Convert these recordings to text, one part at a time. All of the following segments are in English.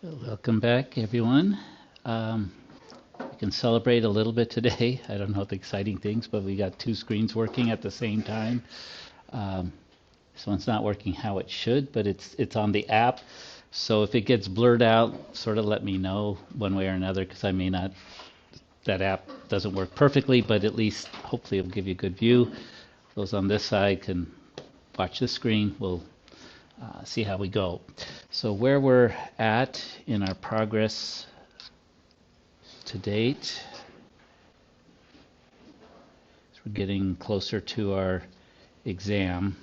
Welcome back, everyone. We can celebrate a little bit today. I don't know the exciting things, but we got two screens working at the same time. Um, this one's not working how it should, but it's on the app. So if it gets blurred out, sort of let me know one way or another, because I may not, that app doesn't work perfectly, but at least hopefully it'll give you a good view. Those on this side can watch the screen. We'll see how we go. So where we're at in our progress to date, so we're getting closer to our exam.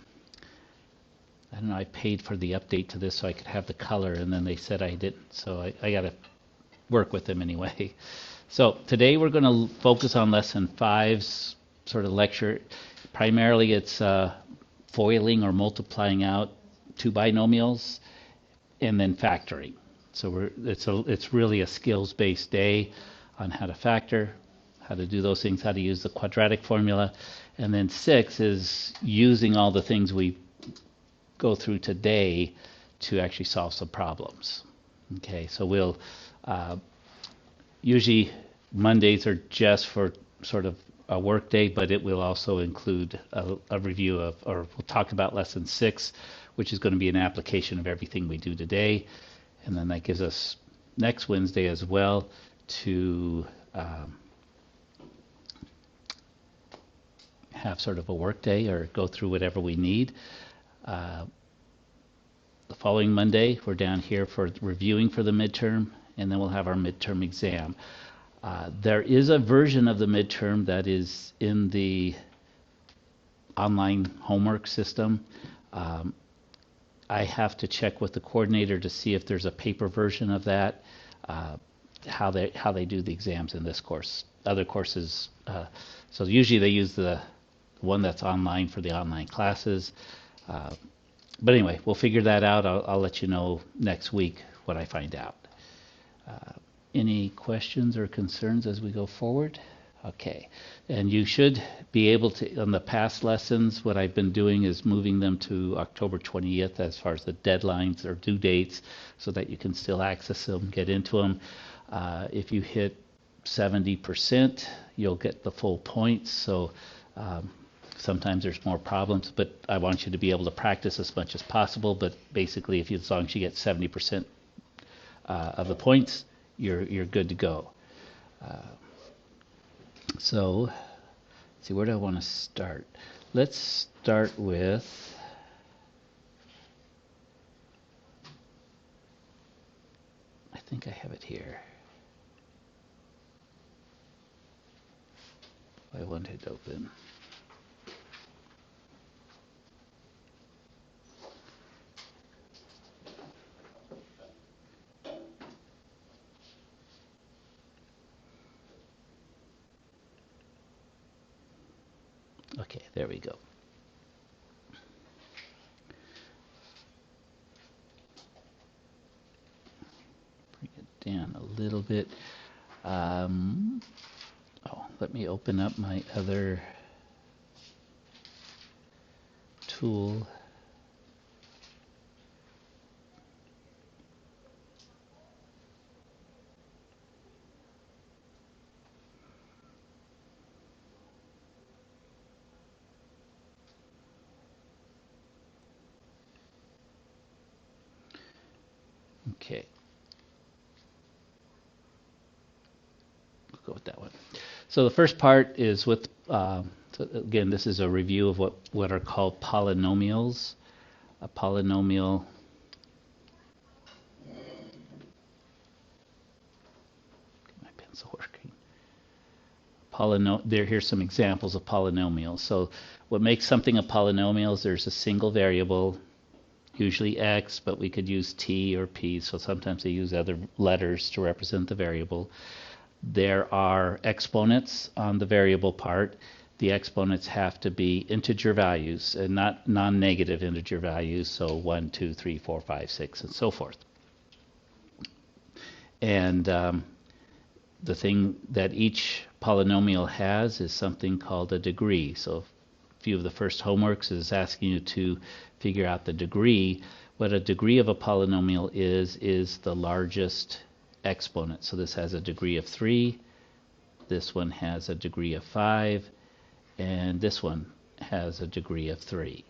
I don't know, I paid for the update to this so I could have the color, and then they said I didn't, so I got to work with them anyway. So today we're going to focus on lesson 5's sort of lecture. Primarily it's foiling or multiplying out two binomials and then factoring. So it's really a skills-based day on how to factor, how to do those things, how to use the quadratic formula. And then 6 is using all the things we go through today to actually solve some problems. Okay, so we'll usually Mondays are just for sort of a work day, but it will also include a review of, or we'll talk about lesson 6, which is going to be an application of everything we do today. And then that gives us next Wednesday as well to have sort of a work day or go through whatever we need. The following Monday, we're down here for reviewing for the midterm, and then we'll have our midterm exam. There is a version of the midterm that is in the online homework system. I have to check with the coordinator to see if there's a paper version of that, how they do the exams in this course. Other courses, so usually they use the one that's online for the online classes. But anyway, we'll figure that out. I'll let you know next week what I find out. Any questions or concerns as we go forward? Okay, and you should be able to, on the past lessons, what I've been doing is moving them to October 20th as far as the deadlines or due dates so that you can still access them, get into them. If you hit 70%, you'll get the full points. So sometimes there's more problems, but I want you to be able to practice as much as possible. But basically, as long as you get 70% of the points, you're good to go. So, let's see, where do I want to start? Let's start with I think I have it here. I want it open. Okay, there we go. Bring it down a little bit. Let me open up my other tool. Okay. We'll go with that one. So the first part is with, so again, this is a review of what are called polynomials. A polynomial, get my pencil working. Here's some examples of polynomials. So what makes something a polynomial is there's a single variable, usually x, but we could use t or p, so sometimes they use other letters to represent the variable. There are exponents on the variable part. The exponents have to be integer values and not non-negative integer values, so 1, 2, 3, 4, 5, 6, and so forth. And the thing that each polynomial has is something called a degree. So a few of the first homeworks is asking you to figure out the degree. what a degree of a polynomial is the largest exponent. So this has a degree of 3, this one has a degree of 5, and this one has a degree of 3.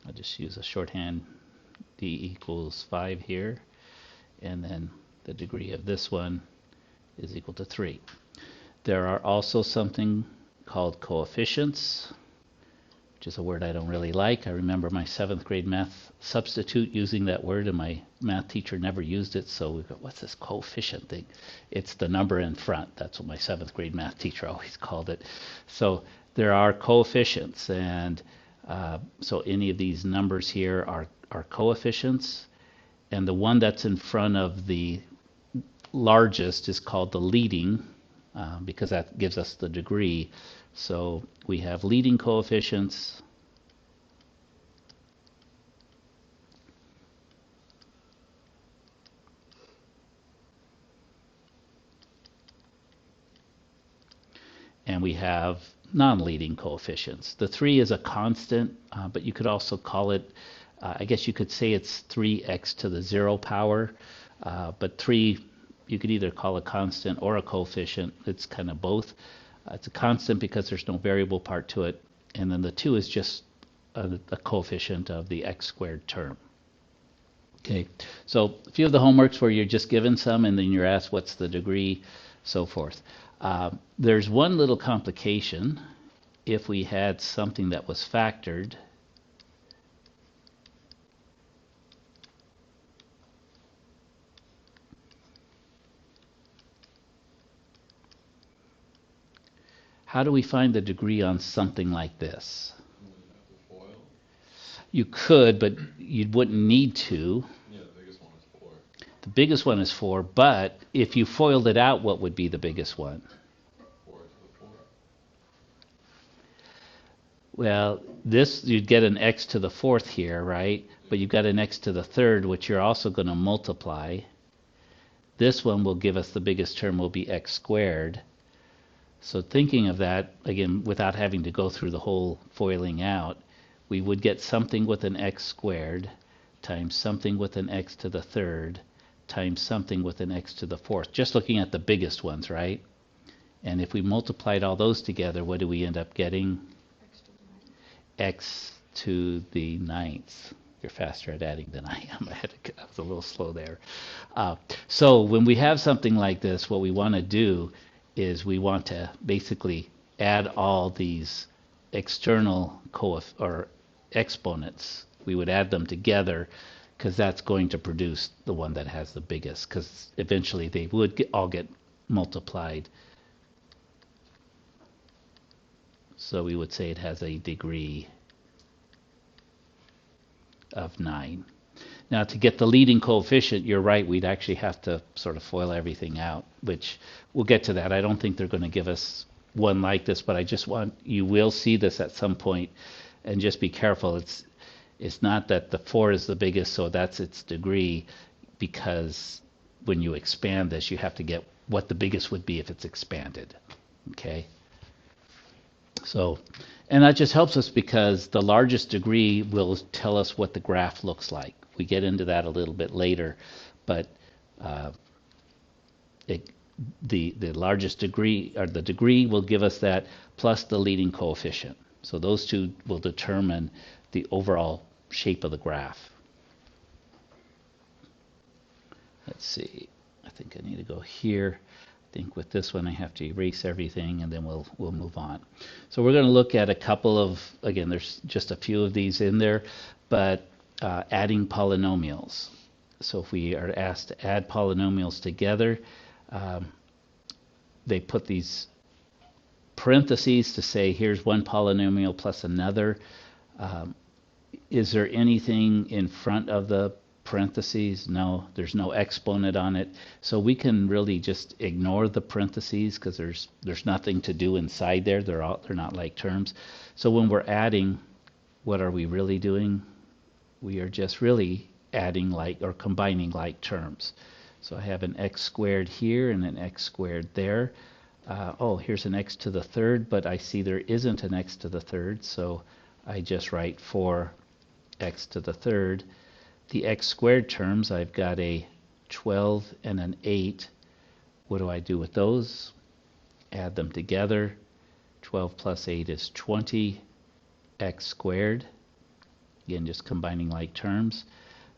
I'll just use a shorthand, d equals 5 here, and then the degree of this one is equal to 3. There are also something called coefficients, which is a word I don't really like. I remember my 7th grade math substitute using that word, and my math teacher never used it, so we go, what's this coefficient thing? It's the number in front. That's what my 7th grade math teacher always called it. So there are coefficients, and so any of these numbers here are coefficients, and the one that's in front of the largest is called the leading, because that gives us the degree. So we have leading coefficients, and we have non-leading coefficients. The 3 is a constant, but you could also call it, I guess you could say it's 3x to the 0 power, but 3 you could either call a constant or a coefficient. It's kind of both. It's a constant because there's no variable part to it, and then the 2 is just a coefficient of the x squared term. Okay, so a few of the homeworks where you're just given some and then you're asked what's the degree, so forth. There's one little complication. If we had something that was factored, how do we find the degree on something like this? You could, but you wouldn't need to. Yeah, the biggest one is 4. The biggest one is 4, but if you FOILed it out, what would be the biggest one? 4 to the 4. Well, this, you'd get an x to the 4th here, right? But you've got an x to the 3rd, which you're also going to multiply. This one will give us the biggest term, will be x squared. So thinking of that, again, without having to go through the whole FOILing out, we would get something with an x squared times something with an x to the 3rd times something with an x to the 4th. Just looking at the biggest ones, right? And if we multiplied all those together, what do we end up getting? X to the 9th. You're faster at adding than I am. I was a little slow there. So when we have something like this, what we want to do is we want to basically add all these external exponents. We would add them together because that's going to produce the one that has the biggest, because eventually they would all get multiplied. So we would say it has a degree of 9. Now to get the leading coefficient, you're right, we'd actually have to sort of FOIL everything out, which we'll get to that. I don't think they're going to give us one like this, but I just want, you will see this at some point, and just be careful. It's not that the 4 is the biggest, so that's its degree, because when you expand this, you have to get what the biggest would be if it's expanded. Okay? So, and that just helps us because the largest degree will tell us what the graph looks like. We get into that a little bit later, but the largest degree, or the degree, will give us that plus the leading coefficient. So those two will determine the overall shape of the graph. Let's see, I think I need to go here. I think with this one I have to erase everything, and then we'll move on. So we're going to look at a couple of, again, there's just a few of these in there, but adding polynomials. So if we are asked to add polynomials together, they put these parentheses to say here's one polynomial plus another. Is there anything in front of the parentheses? No, there's no exponent on it. So we can really just ignore the parentheses because there's nothing to do inside there. They're not like terms. So when we're adding, what are we really doing? We are just really adding like, or combining like terms. So I have an x squared here and an x squared there. Oh, here's an x to the third, but I see there isn't an x to the third, so I just write 4x to the third. The x squared terms, I've got a 12 and an 8. What do I do with those? Add them together. 12 plus 8 is 20, x squared. Again, just combining like terms.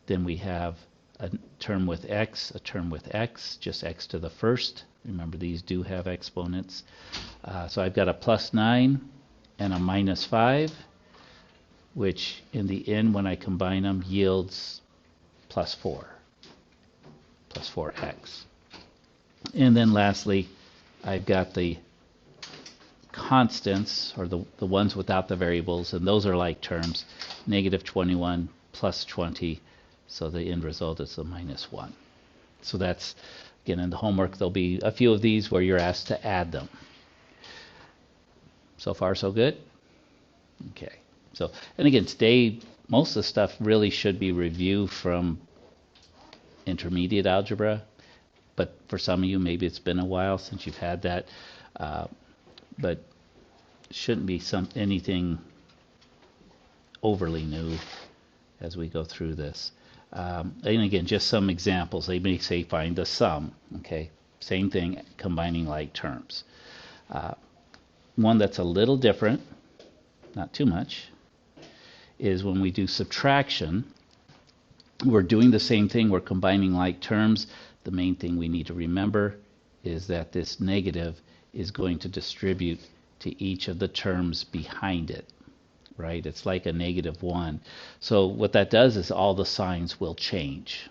Then we have a term with x, a term with x, just x to the first. Remember, these do have exponents. So I've got a plus 9 and a minus 5, which in the end, when I combine them, yields plus 4x. And then lastly, I've got the constants, or the ones without the variables, and those are like terms, negative 21 plus 20, so the end result is the minus 1. So that's, again, in the homework, there'll be a few of these where you're asked to add them. So far, so good? Okay. So, and again, today, most of the stuff really should be review from intermediate algebra, but for some of you, maybe it's been a while since you've had that. But shouldn't be anything overly new as we go through this. And again, just some examples. They may say find the sum. Okay, same thing, combining like terms. One that's a little different, not too much, is when we do subtraction. We're doing the same thing. We're combining like terms. The main thing we need to remember is that this negative is going to distribute to each of the terms behind it, right? It's like a negative 1. So what that does is all the signs will change.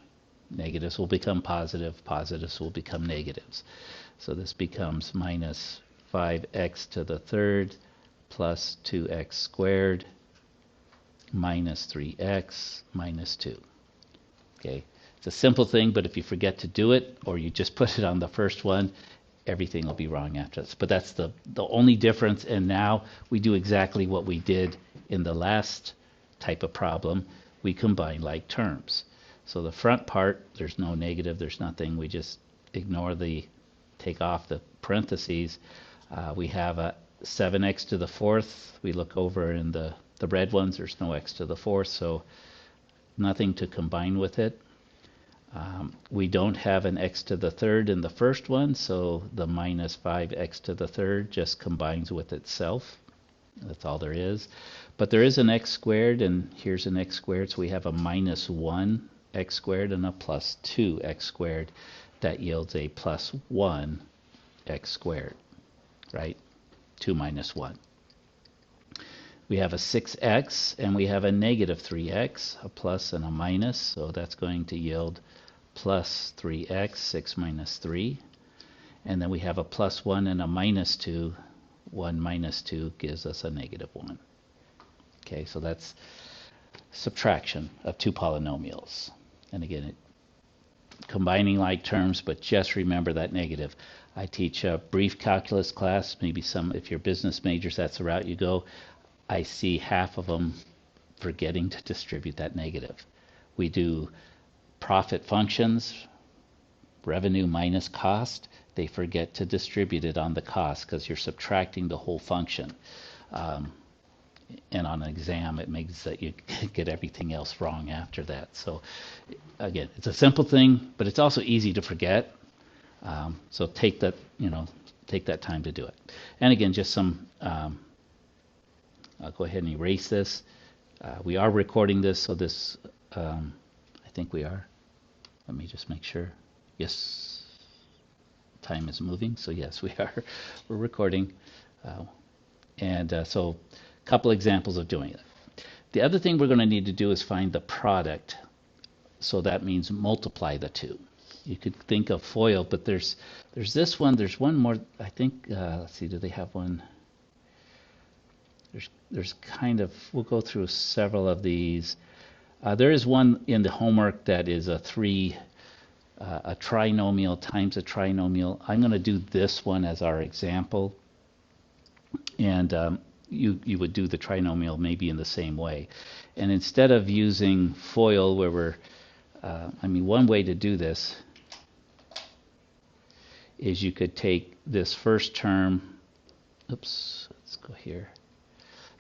Negatives will become positive, positives will become negatives. So this becomes minus 5x to the third plus 2x squared minus 3x minus 2. Okay, it's a simple thing, but if you forget to do it, or you just put it on the first one, everything will be wrong after this. But that's the only difference, and now we do exactly what we did in the last type of problem. We combine like terms. So the front part, there's no negative, there's nothing. We just ignore take off the parentheses. We have a 7x to the fourth. We look over in the red ones, there's no x to the fourth, so nothing to combine with it. We don't have an x to the third in the first one, so the minus 5x to the third just combines with itself. That's all there is. But there is an x squared, and here's an x squared, so we have a minus 1 x squared and a plus 2 x squared. That yields a plus 1 x squared, right? 2 minus 1. We have a 6x, and we have a negative 3x, a plus and a minus, so that's going to yield plus 3x, 6 minus 3. And then we have a plus 1 and a minus 2. 1 minus 2 gives us a negative 1. Okay, so that's subtraction of two polynomials. And again, combining like terms, but just remember that negative. I teach a brief calculus class, maybe if you're business majors, that's the route you go. I see half of them forgetting to distribute that negative. We do profit functions, revenue minus cost. They forget to distribute it on the cost because you're subtracting the whole function. And on an exam, it makes that you get everything else wrong after that. So again, it's a simple thing, but it's also easy to forget. So take that time to do it. And again, just some. I'll go ahead and erase this. We are recording this, so this, I think we are. Let me just make sure. Yes, time is moving, so yes, we are. We're recording. So a couple examples of doing it. The other thing we're going to need to do is find the product. So that means multiply the two. You could think of FOIL, but there's this one. There's one more. I think. Let's see. Do they have one? There's kind of. We'll go through several of these. There is one in the homework that is a trinomial times a trinomial. I'm going to do this one as our example, and you would do the trinomial maybe in the same way. And instead of using FOIL, where one way to do this is you could take this first term, oops, let's go here,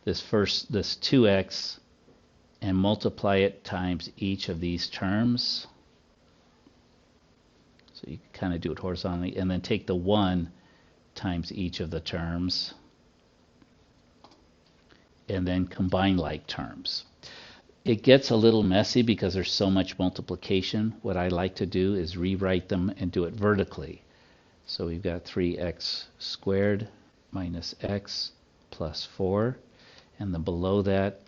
this 2x, and multiply it times each of these terms. So you can kind of do it horizontally, and then take the 1 times each of the terms, and then combine like terms. It gets a little messy because there's so much multiplication. What I like to do is rewrite them and do it vertically. So we've got 3x squared minus x plus 4, and then below that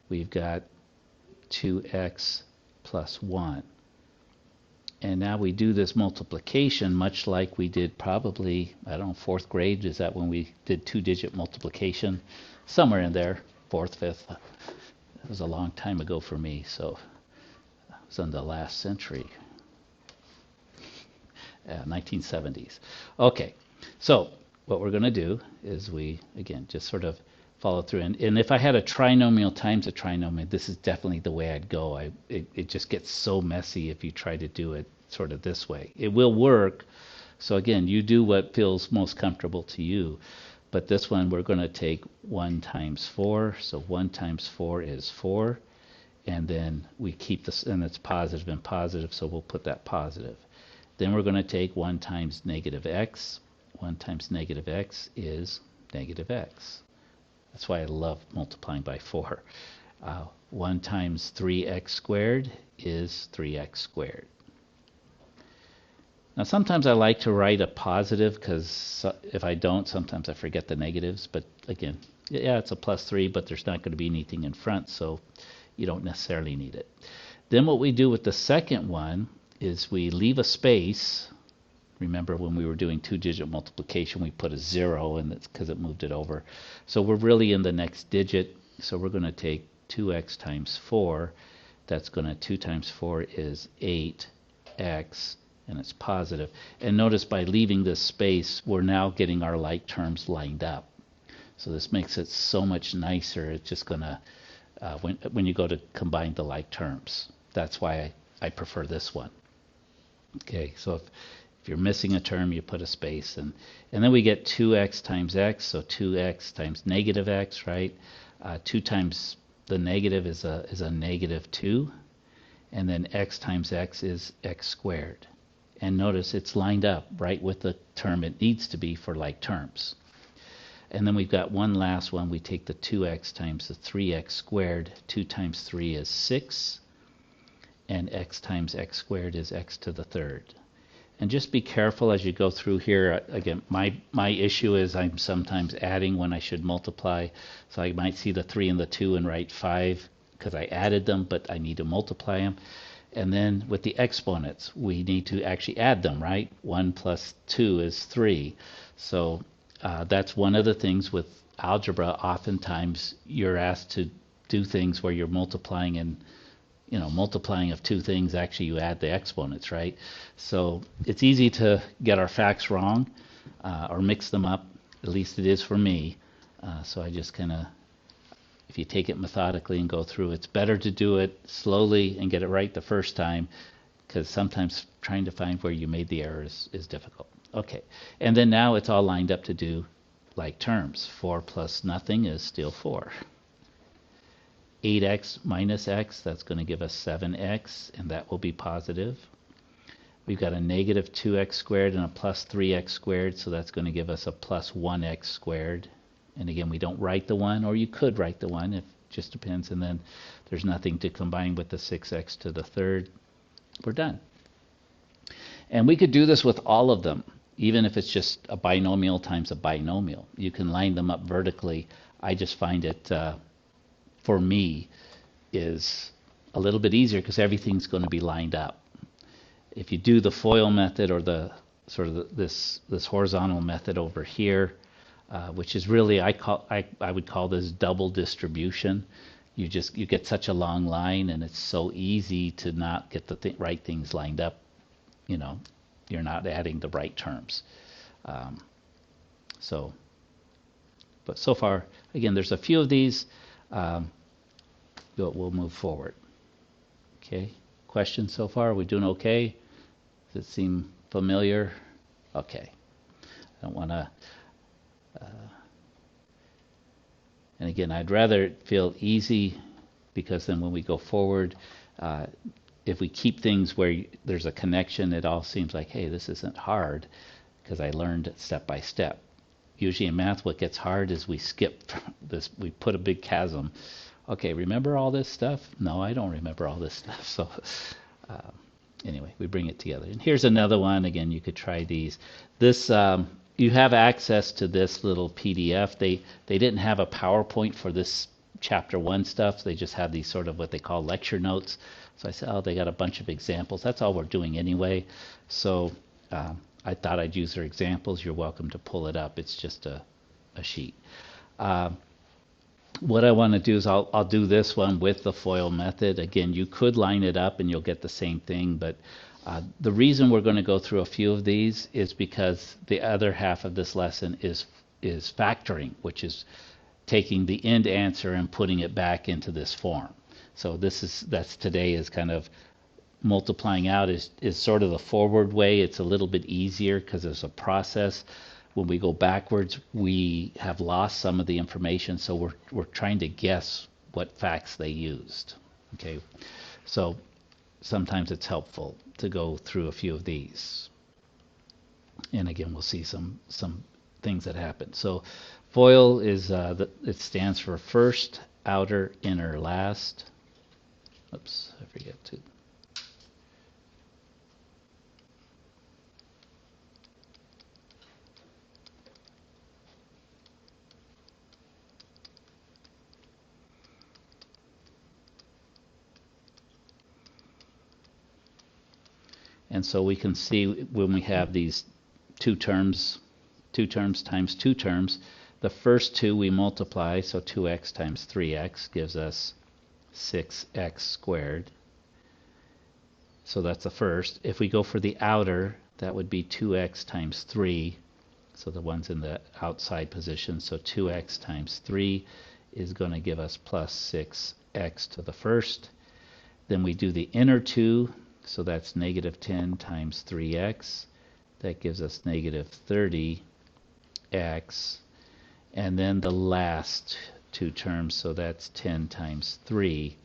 we've got 2x plus 1. And now we do this multiplication much like we did probably, I don't know, 4th grade. Is that when we did 2-digit multiplication? Somewhere in there, 4th, 5th. It was a long time ago for me, so it was in the last century, 1970s. Okay, so what we're going to do is we, again, just sort of follow through. And if I had a trinomial times a trinomial, this is definitely the way I'd go. It just gets so messy if you try to do it sort of this way. It will work. So again, you do what feels most comfortable to you. But this one, we're going to take 1 times 4. So 1 times 4 is 4. And then we keep this, and it's positive and positive, so we'll put that positive. Then we're going to take 1 times negative x. 1 times negative x is negative x. That's why I love multiplying by 4. 1 times 3x squared is 3x squared. Now sometimes I like to write a positive because if I don't, sometimes I forget the negatives. But again, yeah, it's a plus 3, but there's not going to be anything in front, so you don't necessarily need it. Then what we do with the second one is we leave a space. Remember when we were doing 2-digit multiplication, we put a 0, and it's because it moved it over. So we're really in the next digit. So we're going to take 2x times 4. That's going to 2 times 4 is 8x, and it's positive. And notice by leaving this space, we're now getting our like terms lined up. So this makes it so much nicer. It's just going to, when you go to combine the like terms. That's why I prefer this one. Okay, so if you're missing a term, you put a space, and then we get 2x times x, so 2x times negative x, right? 2 times the negative is a negative 2, and then x times x is x squared. And notice it's lined up right with the term it needs to be for like terms. And then we've got one last one. We take the 2x times the 3x squared. 2 times 3 is 6, and x times x squared is x to the third. And just be careful as you go through here. Again, my issue is I'm sometimes adding when I should multiply. So I might see the 3 and the 2 and write 5 because I added them, but I need to multiply them. And then with the exponents, we need to actually add them, right? 1 plus 2 is 3. So that's one of the things with algebra. Oftentimes you're asked to do things where you're multiplying, and multiplying of two things, actually you add the exponents, right? So it's easy to get our facts wrong or mix them up. At least it is for me. So I just kind of, if you take it methodically and go through, it's better to do it slowly and get it right the first time, because sometimes trying to find where you made the error is difficult. Okay, and then now it's all lined up to do like terms. 4 plus nothing is still 4. 8x minus x, that's going to give us 7x, and that will be positive. We've got a negative 2x squared and a plus 3x squared, so that's going to give us a plus 1x squared. And again, we don't write the 1, or you could write the 1, it just depends. And then there's nothing to combine with the 6x to the third. We're done. And we could do this with all of them, even if it's just a binomial times a binomial. You can line them up vertically. I just find it, for me, is a little bit easier because everything's going to be lined up. If you do the FOIL method, or the sort of this horizontal method over here, which is really, I would call this double distribution. You get such a long line, and it's so easy to not get the right things lined up. You're not adding the right terms. But so far, again, there's a few of these. We'll move forward. Okay, questions so far? Are we doing okay? Does it seem familiar? Okay. I don't want to, and again, I'd rather it feel easy, because then when we go forward, uh, if we keep things where there's a connection, it all seems like, hey, this isn't hard, because I learned it step by step. Usually in math, what gets hard is we skip this, we put a big chasm. Okay, remember all this stuff? No, I don't remember all this stuff. So uh, anyway, we bring it together. And here's another one. Again, you could try these. This you have access to this little PDF. They didn't have a PowerPoint for this chapter 1 stuff. They just have these sort of what they call lecture notes. So I said, oh, they got a bunch of examples. That's all we're doing anyway. So I thought I'd use their examples. You're welcome to pull it up. It's just a sheet. What I want to do is I'll do this one with the FOIL method. Again, you could line it up and you'll get the same thing, but the reason we're going to go through a few of these is because the other half of this lesson is factoring, which is taking the end answer and putting it back into this form. So that's today is kind of multiplying out is sort of the forward way. It's a little bit easier because there's a process. When we go backwards, we have lost some of the information, so we're trying to guess what facts they used. Okay, so sometimes it's helpful to go through a few of these. And again, we'll see some things that happen. So FOIL is it stands for first, outer, inner, last. Oops, I forget to. And so we can see when we have these two terms times two terms, the first two we multiply, so 2x times 3x gives us 6x squared. So that's the first. If we go for the outer, that would be 2x times 3, so the one's in the outside position, so 2x times 3 is going to give us plus 6x to the first. Then we do the inner two, so that's negative 10 times 3x. That gives us negative 30x. And then the last two terms, so that's 10 times 3,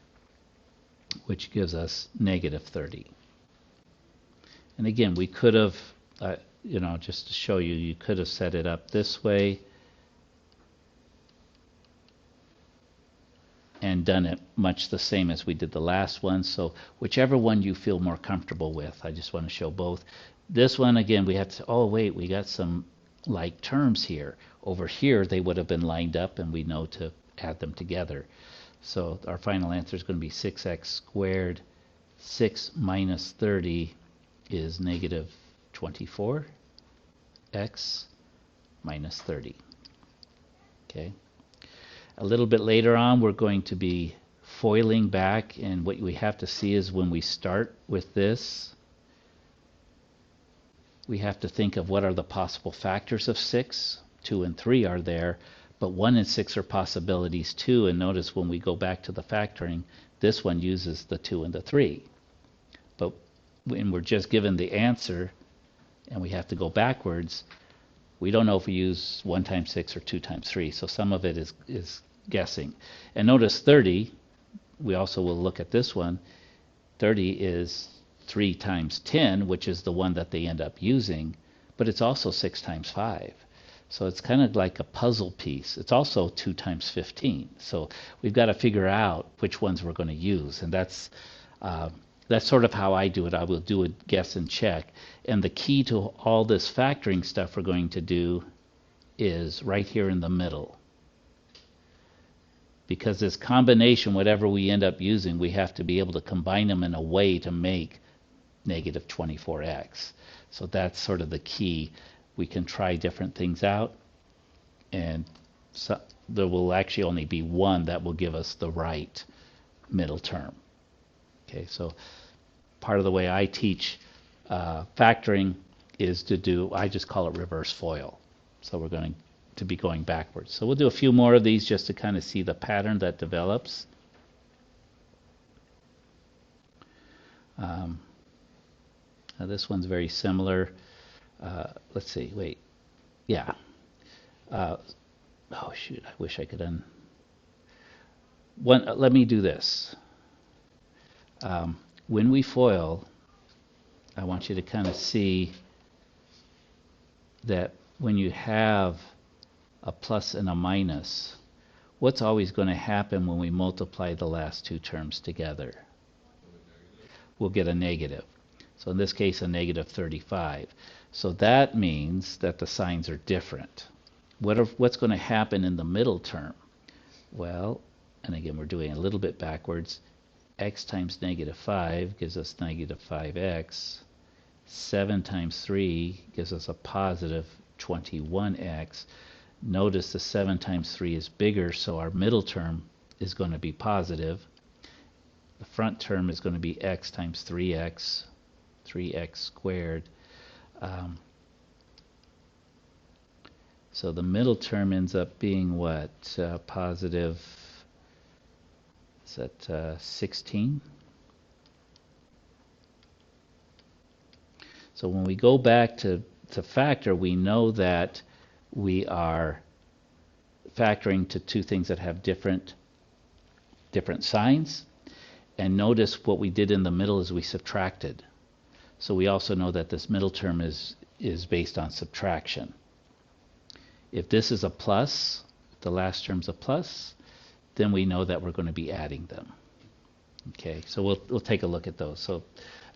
which gives us negative 30. And again, we could have, just to show you, you could have set it up this way and done it much the same as we did the last one. So whichever one you feel more comfortable with. I just want to show both. This one, again, we have to, oh wait, we got some like terms here. Over here, they would have been lined up, and we know to add them together. So our final answer is going to be 6x squared. 6 minus 30 is negative 24. X minus 30. Okay. A little bit later on, we're going to be foiling back, and what we have to see is when we start with this, we have to think of what are the possible factors of 6. 2 and 3 are there, but 1 and 6 are possibilities too, and notice when we go back to the factoring, this one uses the 2 and the 3. But when we're just given the answer, and we have to go backwards, we don't know if we use 1 times 6 or 2 times 3, so some of it is guessing. And notice 30, we also will look at this one, 30 is 3 times 10, which is the one that they end up using, but it's also 6 times 5. So it's kind of like a puzzle piece. It's also 2 times 15. So we've got to figure out which ones we're going to use, and that's sort of how I do it. I will do a guess and check. And the key to all this factoring stuff we're going to do is right here in the middle. Because this combination, whatever we end up using, we have to be able to combine them in a way to make negative 24x. So that's sort of the key. We can try different things out, and so there will actually only be one that will give us the right middle term. Okay, so part of the way I teach factoring is to do, I just call it reverse FOIL. So we're going to be going backwards. So we'll do a few more of these just to kind of see the pattern that develops. Now this one's very similar. Let's see, wait. Yeah. Oh shoot, I wish I could let me do this. When we FOIL, I want you to kind of see that when you have a plus and a minus, what's always going to happen when we multiply the last two terms together? We'll get a negative. So in this case, a negative 35. So that means that the signs are different. What's going to happen in the middle term? Well, and again, we're doing a little bit backwards. X times negative 5 gives us negative 5x. 7 times 3 gives us a positive 21x. Notice the 7 times 3 is bigger, so our middle term is going to be positive. The front term is going to be x times 3x, 3x squared. So the middle term ends up being what? Positive, is that 16? So when we go back to factor, we know that we are factoring to two things that have different signs. And notice what we did in the middle is we subtracted. So we also know that this middle term is based on subtraction. If this is a plus, the last term's a plus, then we know that we're going to be adding them. Okay, so we'll take a look at those. So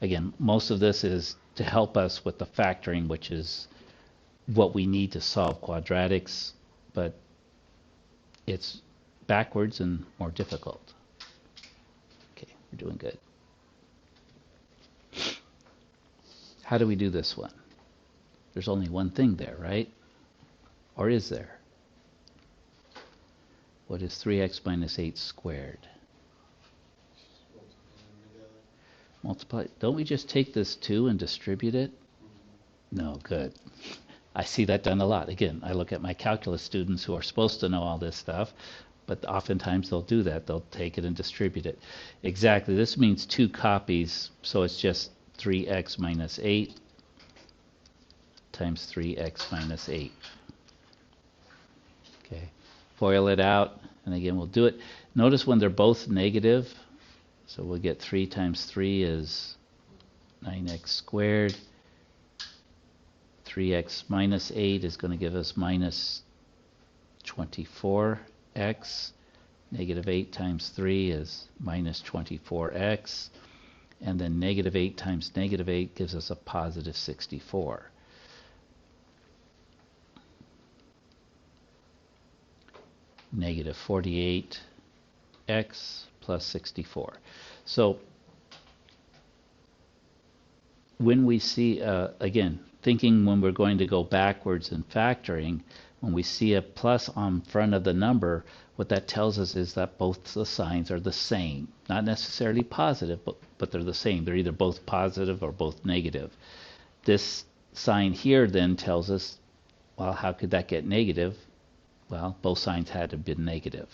again, most of this is to help us with the factoring, which is what we need to solve quadratics, but it's backwards and more difficult. Okay, we're doing good. How do we do this one? There's only one thing there, right? Or is there? What is 3x minus 8 squared? Multiply. Don't we just take this 2 and distribute it? No, good. I see that done a lot. Again, I look at my calculus students who are supposed to know all this stuff, but oftentimes they'll do that. They'll take it and distribute it. Exactly. This means 2 copies, so it's just 3x minus 8 times 3x minus 8. Okay. FOIL it out, and again, we'll do it. Notice when they're both negative, so we'll get 3 times 3 is 9x squared. 3x minus 8 is going to give us minus 24x. Negative 8 times 3 is minus 24x. And then negative 8 times negative 8 gives us a positive 64. Negative 48x plus 64. So when we see, again, thinking when we're going to go backwards in factoring, when we see a plus on front of the number, what that tells us is that both the signs are the same. Not necessarily positive, but they're the same. They're either both positive or both negative. This sign here then tells us, well, how could that get negative? Well, both signs had to have been negative.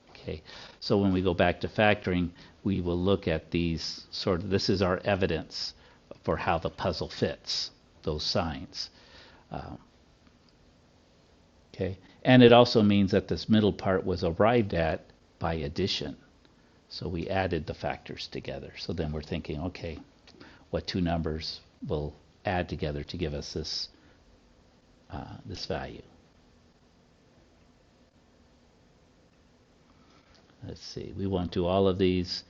Okay, so when we go back to factoring, we will look at these this is our evidence for how the puzzle fits, those signs. Okay, and it also means that this middle part was arrived at by addition. So we added the factors together. So then we're thinking, okay, what two numbers will add together to give us this this value? Let's see, we won't do all of these.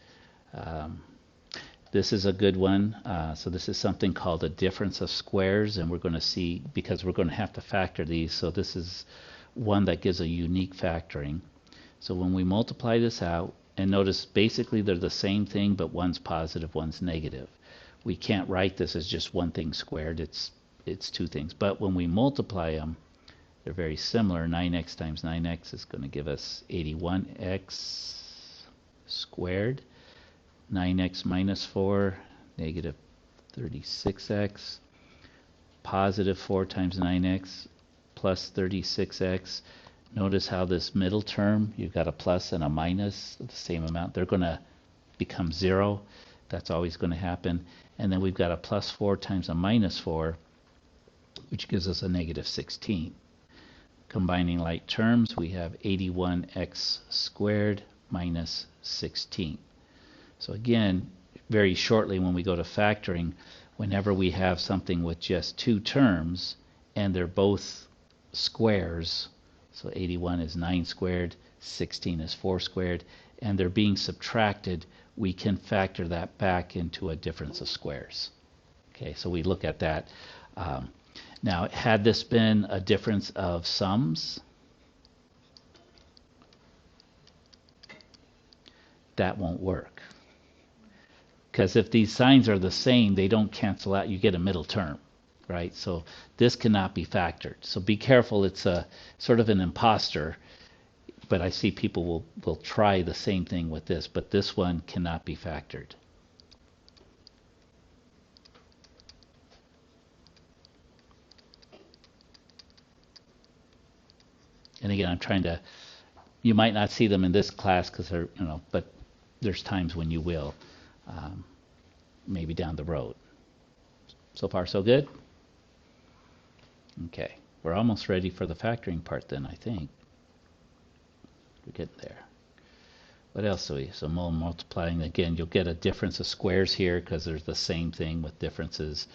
This is a good one. So this is something called a difference of squares, and we're going to see, because we're going to have to factor these, so this is one that gives a unique factoring. So when we multiply this out, and notice basically they're the same thing, but one's positive, one's negative. We can't write this as just one thing squared, it's two things. But when we multiply them, they're very similar. 9x times 9x is going to give us 81x squared. 9x minus 4, negative 36x. Positive 4 times 9x plus 36x. Notice how this middle term, you've got a plus and a minus, the same amount. They're going to become 0. That's always going to happen. And then we've got a plus 4 times a minus 4, which gives us a negative 16. Combining like terms, we have 81x squared minus 16. So again, very shortly when we go to factoring, whenever we have something with just two terms and they're both squares, so 81 is 9 squared, 16 is 4 squared, and they're being subtracted, we can factor that back into a difference of squares. Okay, so we look at that. Now, had this been a difference of sums, that won't work. Because if these signs are the same, they don't cancel out. You get a middle term, right? So this cannot be factored. So be careful. It's a sort of an imposter. But I see people will try the same thing with this. But this one cannot be factored. And again, I'm trying to, you might not see them in this class because they're, but there's times when you will, maybe down the road. So far, so good? Okay, we're almost ready for the factoring part then, I think. We're getting there. What else do we, so multiplying, again, you'll get a difference of squares here because there's the same thing with differences.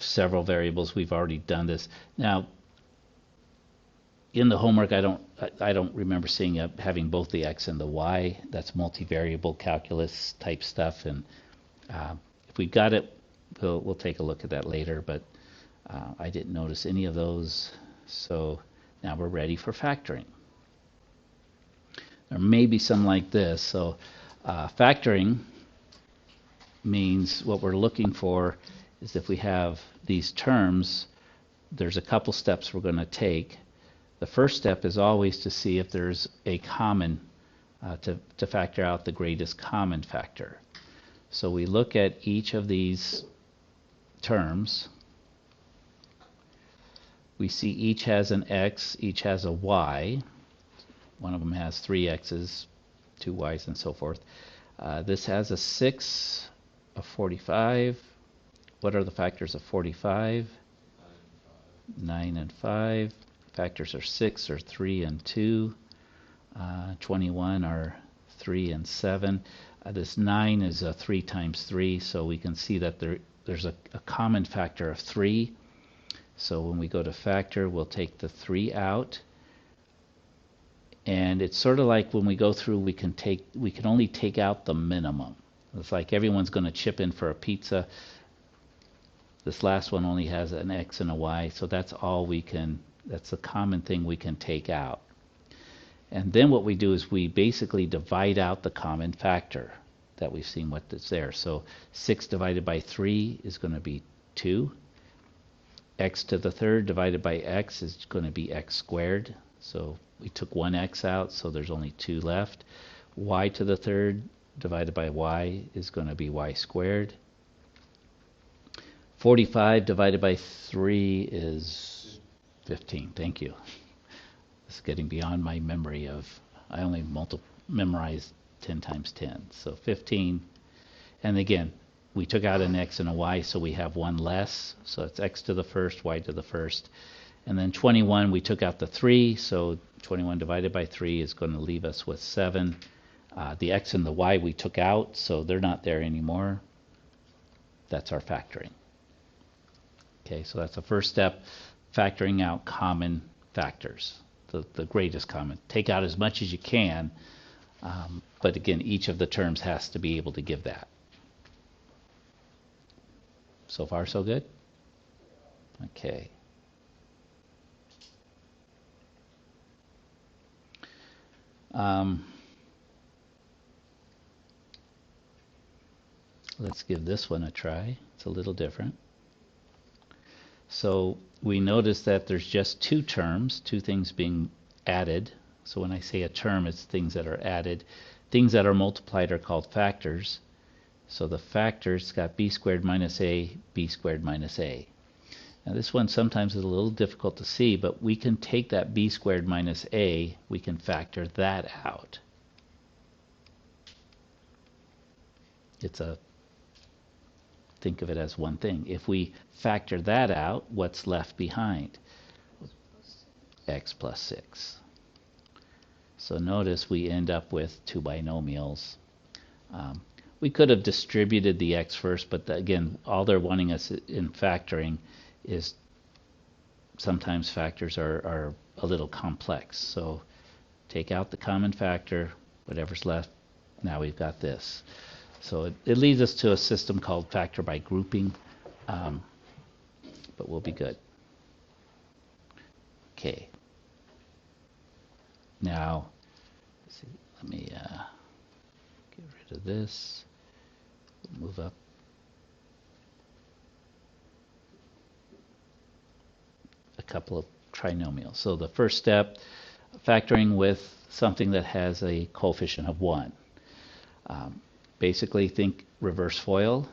Several variables, we've already done this. Now, in the homework, I don't remember seeing having both the x and the y. That's multivariable calculus type stuff, and if we've got it, we'll take a look at that later. But I didn't notice any of those. So now we're ready for factoring. There may be some like this. So factoring means what we're looking for is if we have these terms, there's a couple steps we're going to take. The first step is always to see if there's a common, to factor out the greatest common factor. So we look at each of these terms. We see each has an x, each has a y. One of them has 3 x's, 2 y's, and so forth. This has a 6, a 45. What are the factors of 45? 9 and 5. Factors are 6 or 3 and 2. 21 are 3 and 7. This 9 is a 3 times 3, so we can see that there's a common factor of 3. So when we go to factor, we'll take the 3 out. And it's sort of like when we go through, we can only take out the minimum. It's like everyone's going to chip in for a pizza. This last one only has an x and a y, so that's all that's the common thing we can take out. And then what we do is we basically divide out the common factor that we've seen what is there. So 6 divided by 3 is going to be 2. X to the third divided by x is going to be x squared. So we took one x out, so there's only 2 left. Y to the third divided by y is going to be y squared. 45 divided by 3 is 15. Thank you. This is getting beyond my memory of, I only memorized 10 times 10. So 15. And again, we took out an x and a y, so we have one less. So it's x to the first, y to the first. And then 21, we took out the 3, so 21 divided by 3 is going to leave us with 7. The x and the y we took out, so they're not there anymore. That's our factoring. Okay, so that's the first step, factoring out common factors, the greatest common. Take out as much as you can, but again, each of the terms has to be able to give that. So far, so good? Okay. Let's give this one a try. It's a little different. So we notice that there's just 2 terms, 2 things being added. So when I say a term, it's things that are added. Things that are multiplied are called factors. So the factors got b squared minus a, b squared minus a. Now this one sometimes is a little difficult to see, but we can take that b squared minus a, we can factor that out. It's a, think of it as one thing. If we factor that out, what's left behind? X plus 6. So notice we end up with two binomials. We could have distributed the x first, but again, all they're wanting us in factoring is sometimes factors are a little complex. So take out the common factor, whatever's left, now we've got this. So it leads us to a system called factor by grouping, but we'll be good. Okay. Now, let's see, let me get rid of this, move up. A couple of trinomials. So the first step, factoring with something that has a coefficient of 1. Basically think reverse FOIL.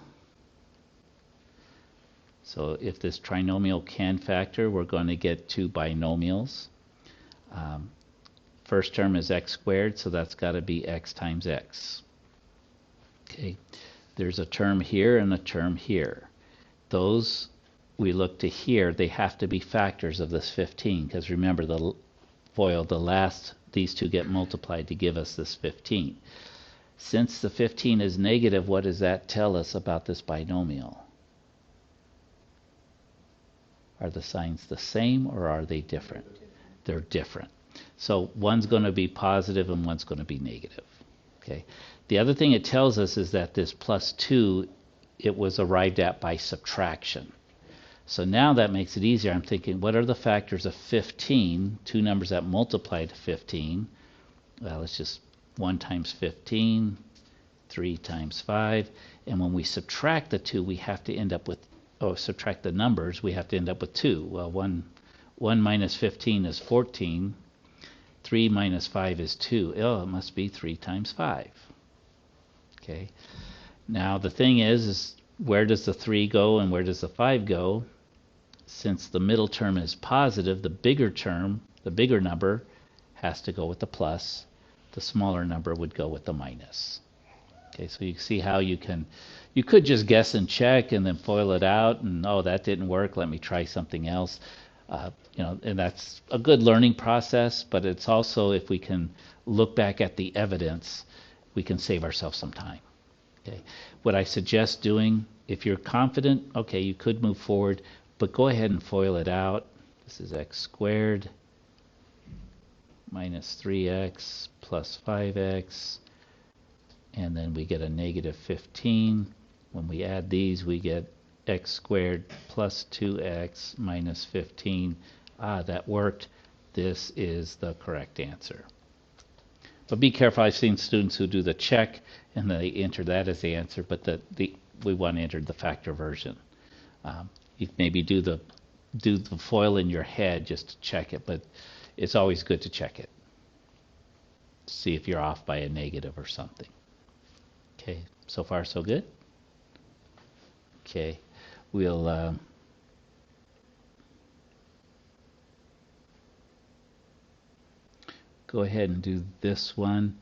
So if this trinomial can factor, we're going to get two binomials. First term is x squared, so that's got to be x times x. Okay, there's a term here and a term here. Those we look to here, they have to be factors of this 15, because remember the FOIL, these two get multiplied to give us this 15. Since the 15 is negative, what does that tell us about this binomial? Are the signs the same or are they different? They're different. So one's going to be positive and one's going to be negative. Okay. The other thing it tells us is that this plus 2, it was arrived at by subtraction. So now that makes it easier. I'm thinking, what are the factors of 15? Two numbers that multiply to 15. Well, it's just 1 times 15, 3 times 5. And when we subtract the 2, we have to end up with, subtract the numbers, we have to end up with 2. Well, 1 minus 15 is 14. 3 minus 5 is 2. Oh, it must be 3 times 5. Okay. Now the thing is where does the 3 go and where does the 5 go? Since the middle term is positive, the bigger term, the bigger number, has to go with the plus. The smaller number would go with the minus. Okay, so you see how you could just guess and check and then FOIL it out and, oh, that didn't work, let me try something else. And that's a good learning process, but it's also, if we can look back at the evidence, we can save ourselves some time. Okay. What I suggest doing, if you're confident, okay, you could move forward, but go ahead and FOIL it out. This is x squared minus 3x plus 5x, and then we get a negative 15. When we add these, we get x squared plus 2x minus 15. That worked. This is the correct answer. But be careful. I've seen students who do the check and they enter that as the answer, but we want to enter the factor version. You maybe do the FOIL in your head just to check it, but it's always good to check it. See if you're off by a negative or something. Okay, so far so good? Okay, we'll go ahead and do this one.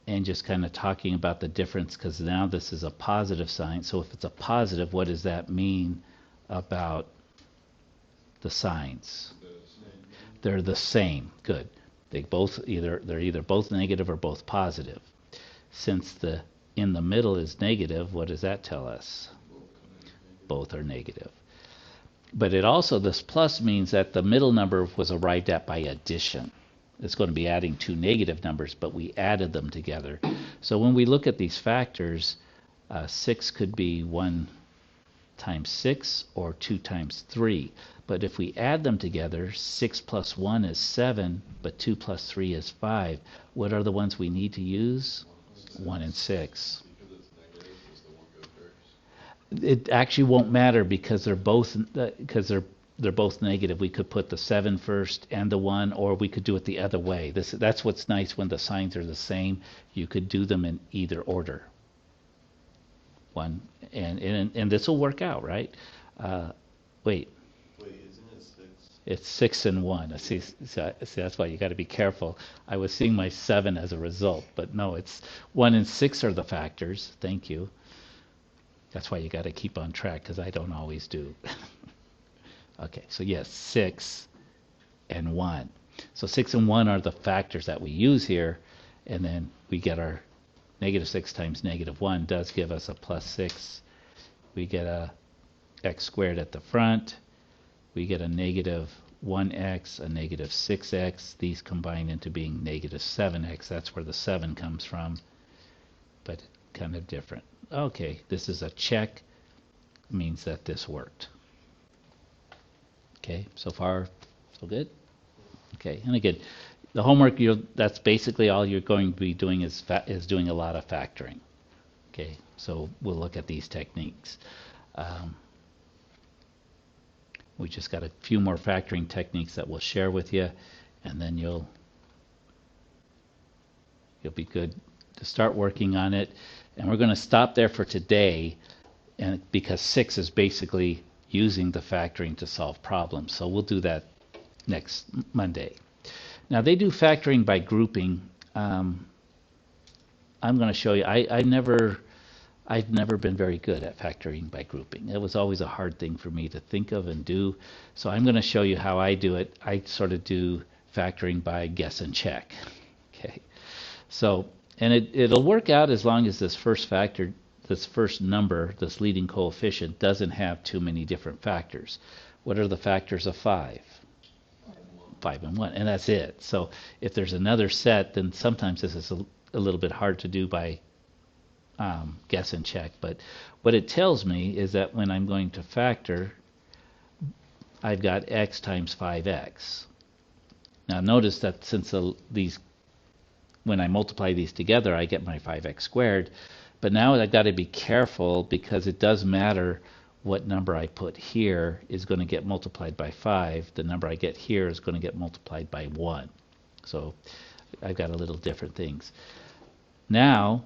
And just kind of talking about the difference, because now this is a positive sign. So if it's a positive, what does that mean about the signs? They're the same. Good. They're either both negative or both positive. Since the in the middle is negative, what does that tell us? Both are negative. But it also, this plus means that the middle number was arrived at by addition. It's going to be adding two negative numbers, but we added them together. So when we look at these factors, 6 could be 1 times 6 or 2 times 3. But if we add them together, 6 plus 1 is 7, but 2 plus 3 is 5. What are the ones we need to use? 1 and 6. Because it's negative, does the 1 go first? It actually won't matter because they're both negative. We could put the 7 first and the 1, or we could do it the other way. That's what's nice when the signs are the same. You could do them in either order. And this will work out, right? Wait, Wait, isn't it 6? It's 6 and 1. See, that's why you got to be careful. I was seeing my 7 as a result, but no, it's 1 and 6 are the factors. Thank you. That's why you got to keep on track, because I don't always do. Okay, so yes, 6 and 1. So 6 and 1 are the factors that we use here, and then we get our negative 6 times negative 1 does give us a plus 6. We get a x squared at the front. We get a negative 1x, a negative 6x. These combine into being negative 7x. That's where the 7 comes from, but kind of different. Okay, this is a check. Means that this worked. Okay, so far, so good? Okay, and again, the homework, that's basically all you're going to be doing is doing a lot of factoring. Okay, so we'll look at these techniques. We just got a few more factoring techniques that we'll share with you, and then you'll be good to start working on it. And we're going to stop there for today, and because 6 is basically using the factoring to solve problems. So we'll do that next Monday. Now they do factoring by grouping. I'm going to show you. I've never been very good at factoring by grouping. It was always a hard thing for me to think of and do. So I'm going to show you how I do it. I sort of do factoring by guess and check. Okay. So, and it'll work out as long as this first factor, this first number, this leading coefficient, doesn't have too many different factors. What are the factors of 5? 5 and 1, and that's it. So if there's another set, then sometimes this is a little bit hard to do by guess and check. But what it tells me is that when I'm going to factor, I've got x times 5x. Now notice that since when I multiply these together, I get my 5x squared. But now I've got to be careful, because it does matter what number I put here is going to get multiplied by 5. The number I get here is going to get multiplied by 1. So I've got a little different things. Now,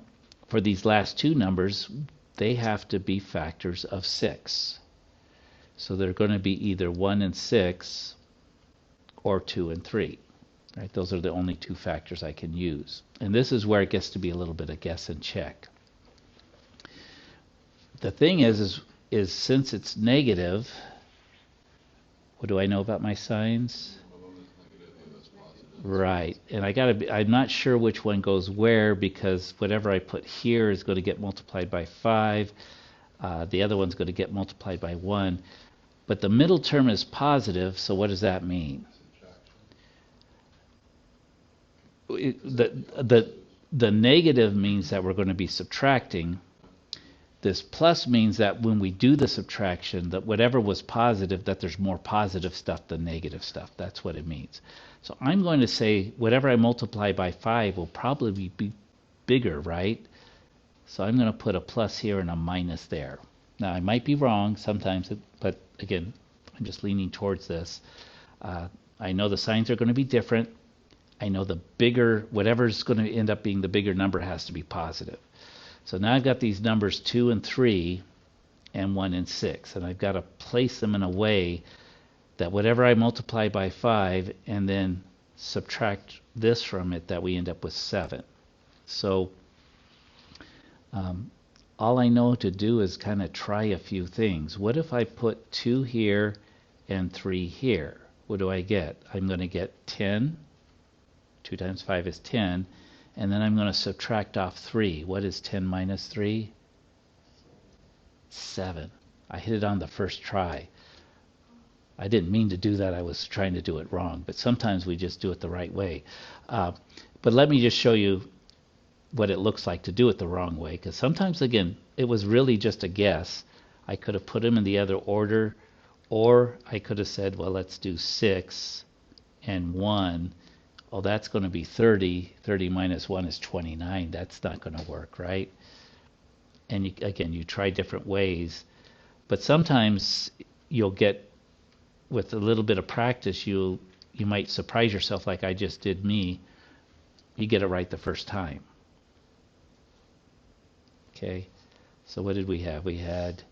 for these last two numbers, they have to be factors of 6. So they're going to be either 1 and 6 or 2 and 3. Right? Those are the only two factors I can use. And this is where it gets to be a little bit of guess and check. The thing is since it's negative, what do I know about my signs? Right, and I'm not sure which one goes where, because whatever I put here is going to get multiplied by 5. The other one's going to get multiplied by 1. But the middle term is positive, so what does that mean? The negative means that we're going to be subtracting. This plus means that when we do the subtraction, that whatever was positive, that there's more positive stuff than negative stuff. That's what it means. So I'm going to say whatever I multiply by 5 will probably be bigger, right? So I'm going to put a plus here and a minus there. Now I might be wrong sometimes, but again, I'm just leaning towards this. I know the signs are going to be different. I know the bigger, whatever's going to end up being the bigger number has to be positive. So now I've got these numbers 2 and 3 and 1 and 6, and I've got to place them in a way that whatever I multiply by 5 and then subtract this from it, that we end up with 7. So all I know to do is kind of try a few things. What if I put 2 here and 3 here? What do I get? I'm going to get 10. 2 times 5 is 10. And then I'm going to subtract off 3. What is 10 minus 3? 7. I hit it on the first try. I didn't mean to do that. I was trying to do it wrong. But sometimes we just do it the right way. But let me just show you what it looks like to do it the wrong way. Because sometimes, again, it was really just a guess. I could have put them in the other order. Or I could have said, well, let's do 6 and 1. Oh, that's going to be 30. 30 minus 1 is 29. That's not going to work, right? And again, you try different ways. But sometimes you'll get, with a little bit of practice, you might surprise yourself like I just did me. You get it right the first time. Okay, so what did we have? We had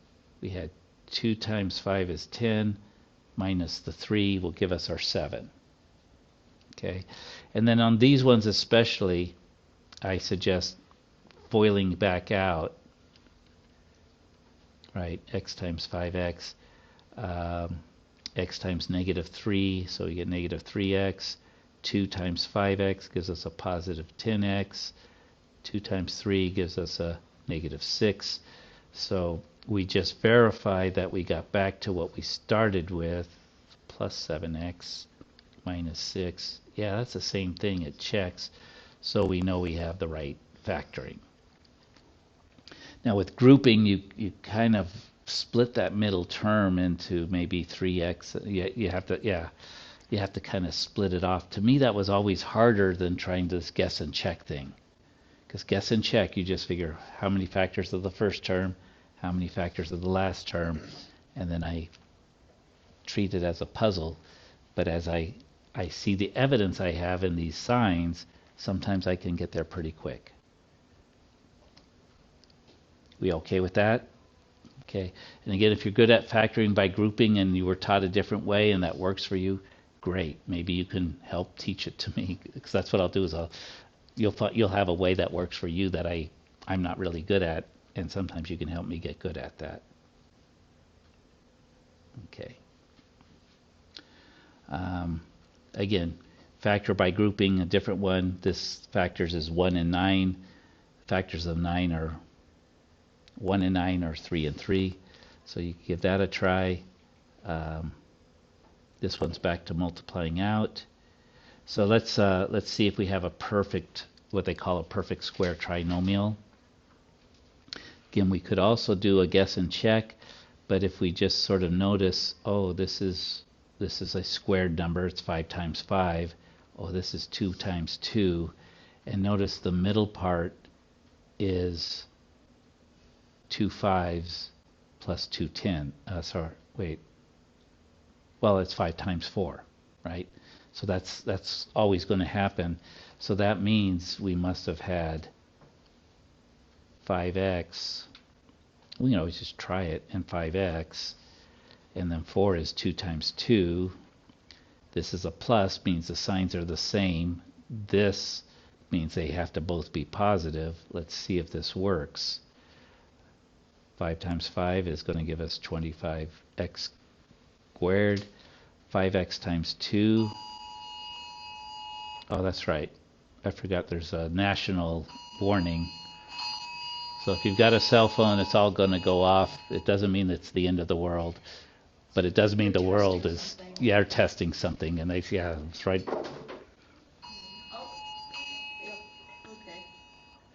2 times 5 is 10. minus the 3 will give us our 7. Okay, and then on these ones especially, I suggest foiling back out, right, x times 5x, x times negative 3, so you get negative 3x, 2 times 5x gives us a positive 10x, 2 times 3 gives us a negative 6. So we just verified that we got back to what we started with, plus 7x minus 6. Yeah, that's the same thing, it checks, so we know we have the right factoring. Now with grouping, you kind of split that middle term into maybe 3x. You have to kind of split it off. To me, that was always harder than trying this guess and check thing. Because guess and check, you just figure how many factors of the first term, how many factors of the last term, and then I treat it as a puzzle. But as I see the evidence I have in these signs, sometimes I can get there pretty quick. We okay with that? Okay. And again, if you're good at factoring by grouping and you were taught a different way and that works for you, great. Maybe you can help teach it to me, because that's what I'll do is you'll have a way that works for you that I'm not really good at, and sometimes you can help me get good at that. Okay. Again, factor by grouping, a different one. This factors is 1 and 9. Factors of 9 are 1 and 9 are 3 and 3. So you give that a try. This one's back to multiplying out. So let's see if we have a perfect, what they call a perfect square trinomial. Again, we could also do a guess and check, but if we just sort of notice, oh, this is a squared number, it's 5 times 5. Oh, this is 2 times 2. And notice the middle part is 2 5s plus 2 10. Well, it's 5 times 4, right? So that's always going to happen. So that means we must have had 5x. We can always just try it, and 5x. And then 4 is 2 times 2. This is a plus, means the signs are the same. This means they have to both be positive. Let's see if this works. 5 times 5 is going to give us 25x squared. 5x times 2. Oh, that's right. I forgot there's a national warning. So if you've got a cell phone, it's all going to go off. It doesn't mean it's the end of the world, but it does mean the world is, yeah, testing something, and they, yeah, that's right.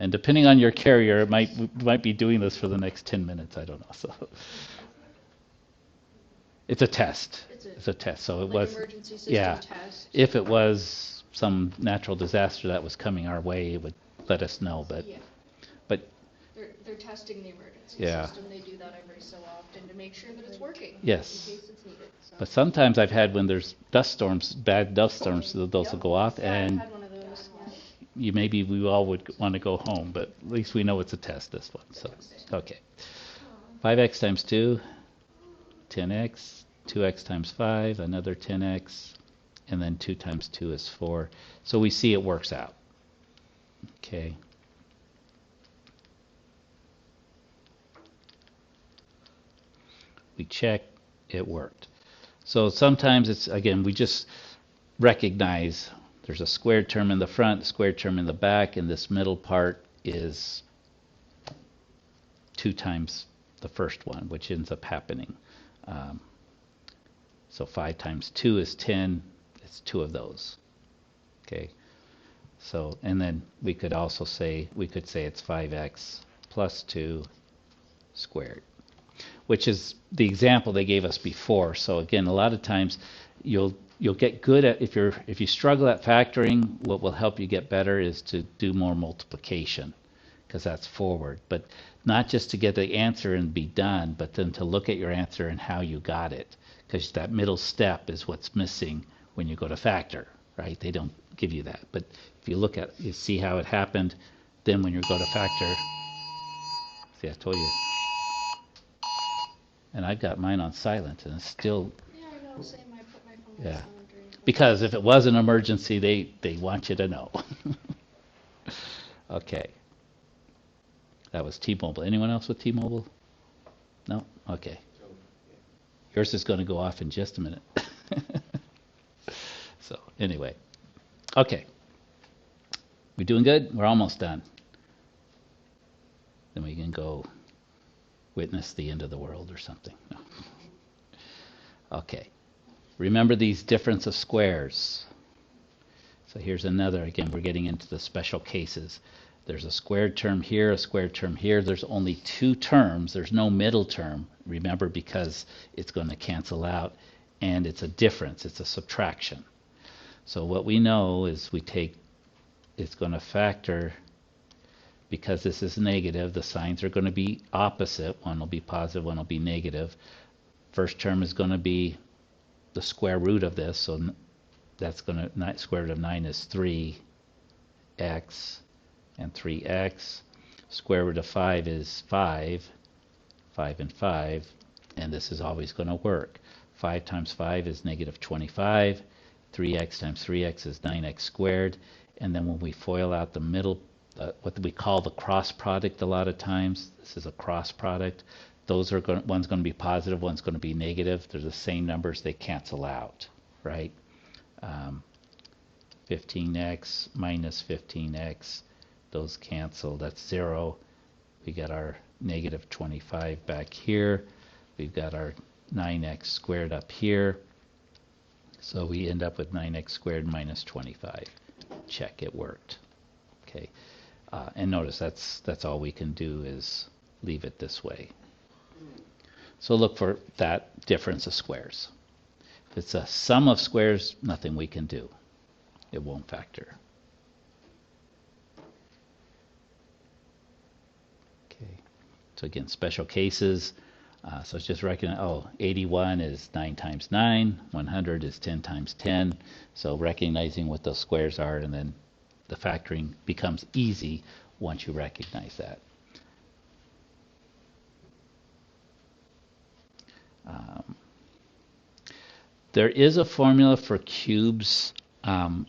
And depending on your carrier, it might be doing this for the next 10 minutes. I don't know. So it's a test. It's a test. So it like was, emergency system yeah. test. If it was some natural disaster that was coming our way, it would let us know. But Yeah. but They're testing the emergency Yeah. system. They do that every so often to make sure that it's working. Yes. In case it's needed. So. but sometimes I've had when there's dust storms, bad dust storms, those will go off, Yeah, and I've had one of those. maybe we all would want to go home, but at least we know it's a test, this one. So okay. 5x times 2, 10x, 2x times 5, another 10x, and then 2 times 2 is 4. So we see it works out. Okay. We check, it worked. So sometimes it's, again, we just recognize there's a squared term in the front, a squared term in the back, and this middle part is 2 times the first one, which ends up happening. So 5 times 2 is 10. It's 2 of those. Okay. So, and then we could also say, it's 5x plus 2 squared, which is the example they gave us before. So again, a lot of times you'll get good at, if you struggle at factoring, what will help you get better is to do more multiplication, because that's forward. But not just to get the answer and be done, but then to look at your answer and how you got it, because that middle step is what's missing when you go to factor, right? They don't give you that. But if you look at, you see how it happened, then when you go to factor, see, I told you. And I've got mine on silent, and it's still, Yeah, I know. Oh, same, I put my phone on Yeah. silent during. Because if it was an emergency, they want you to know. Okay. That was T-Mobile. Anyone else with T-Mobile? No? Okay. So, yeah. Yours is going to go off in just a minute. So, anyway. Okay. We doing good? We're almost done. Then we can go witness the end of the world or something. No. Okay. Remember these difference of squares. So here's another, again, we're getting into the special cases. There's a squared term here, a squared term here. There's only two terms. There's no middle term, remember, because it's going to cancel out. And it's a difference. It's a subtraction. So what we know is we take, it's going to factor, because this is negative, the signs are going to be opposite. One will be positive, one will be negative. First term is going to be the square root of this, so that's going to, square root of 9 is 3x and 3x. Square root of 5 is 5 and 5, and this is always going to work. 5 times 5 is negative 25. 3x times 3x is 9x squared. And then when we FOIL out the middle, what we call the cross product a lot of times, this is a cross product. Those are going, one's going to be positive, one's going to be negative. They're the same numbers, they cancel out, right? 15x minus 15x, those cancel, that's 0. We got our negative 25 back here. We've got our 9x squared up here. So we end up with 9x squared minus 25. Check, it worked. Okay, and notice that's all we can do is leave it this way. So look for that difference of squares. If it's a sum of squares, nothing we can do. It won't factor. Okay, so again, special cases. So it's just recognize, oh, 81 is 9 times 9, 100 is 10 times 10. So recognizing what those squares are, and then the factoring becomes easy once you recognize that. There is a formula for cubes. I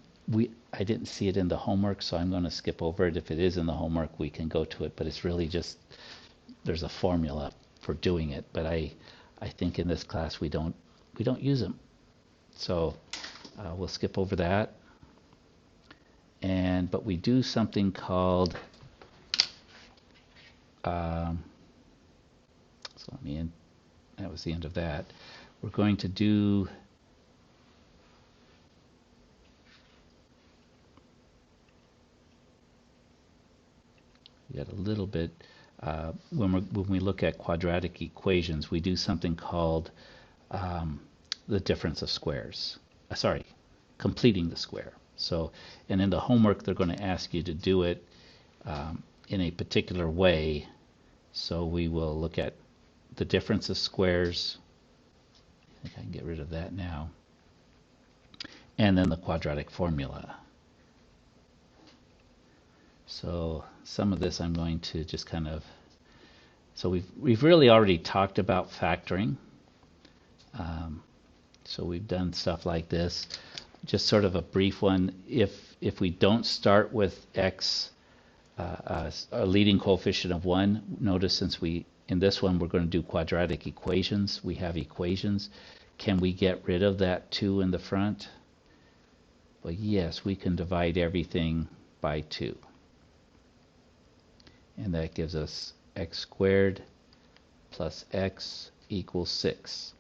didn't see it in the homework, so I'm going to skip over it. If it is in the homework, we can go to it, but it's really just, there's a formula for doing it, but I think in this class we don't use them. So we'll skip over that. But we do something called, so let me that was the end of that. We're going to do, we got a little bit, when we look at quadratic equations, we do something called the difference of squares. Completing the square. So, and in the homework, they're going to ask you to do it in a particular way. So we will look at the difference of squares. I think I can get rid of that now. And then the quadratic formula. So some of this I'm going to just kind of, so we've really already talked about factoring. So we've done stuff like this. Just sort of a brief one. If we don't start with x, a leading coefficient of 1, notice since in this one we're going to do quadratic equations, we have equations. Can we get rid of that 2 in the front? Well, yes, we can divide everything by 2. And that gives us x squared plus x equals 6.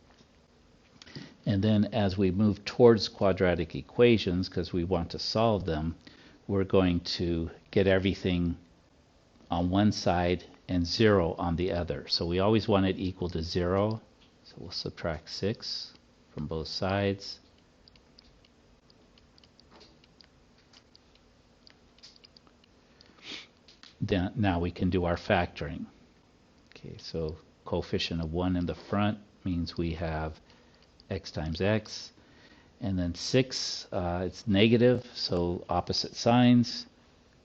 And then as we move towards quadratic equations, because we want to solve them, we're going to get everything on one side and 0 on the other. So we always want it equal to 0. So we'll subtract 6 from both sides. Then, now we can do our factoring. Okay, so coefficient of 1 in the front means we have x times x. And then 6, it's negative, so opposite signs.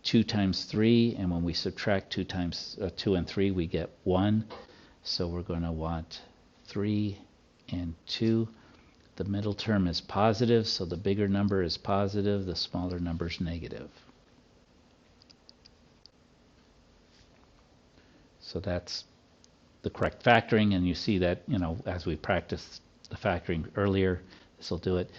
2 times 3, and when we subtract 2 and 3, we get 1. So we're going to want 3 and 2. The middle term is positive, so the bigger number is positive, the smaller number is negative. So that's the correct factoring, and you see that, as we practiced the factoring earlier, this will do it.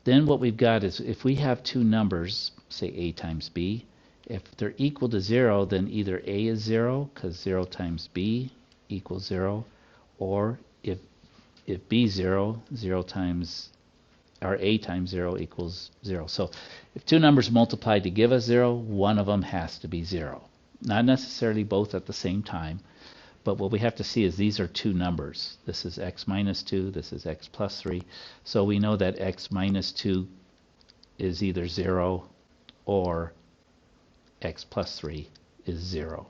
Then what we've got is if we have two numbers, say a times b, if they're equal to 0, then either a is 0, because 0 times b equals 0, or if b is 0, 0 times, or a times 0 equals 0. So if two numbers multiply to give us 0, one of them has to be 0. Not necessarily both at the same time, but what we have to see is these are two numbers. This is x minus 2, this is x plus 3. So we know that x minus 2 is either 0 or x plus 3 is 0.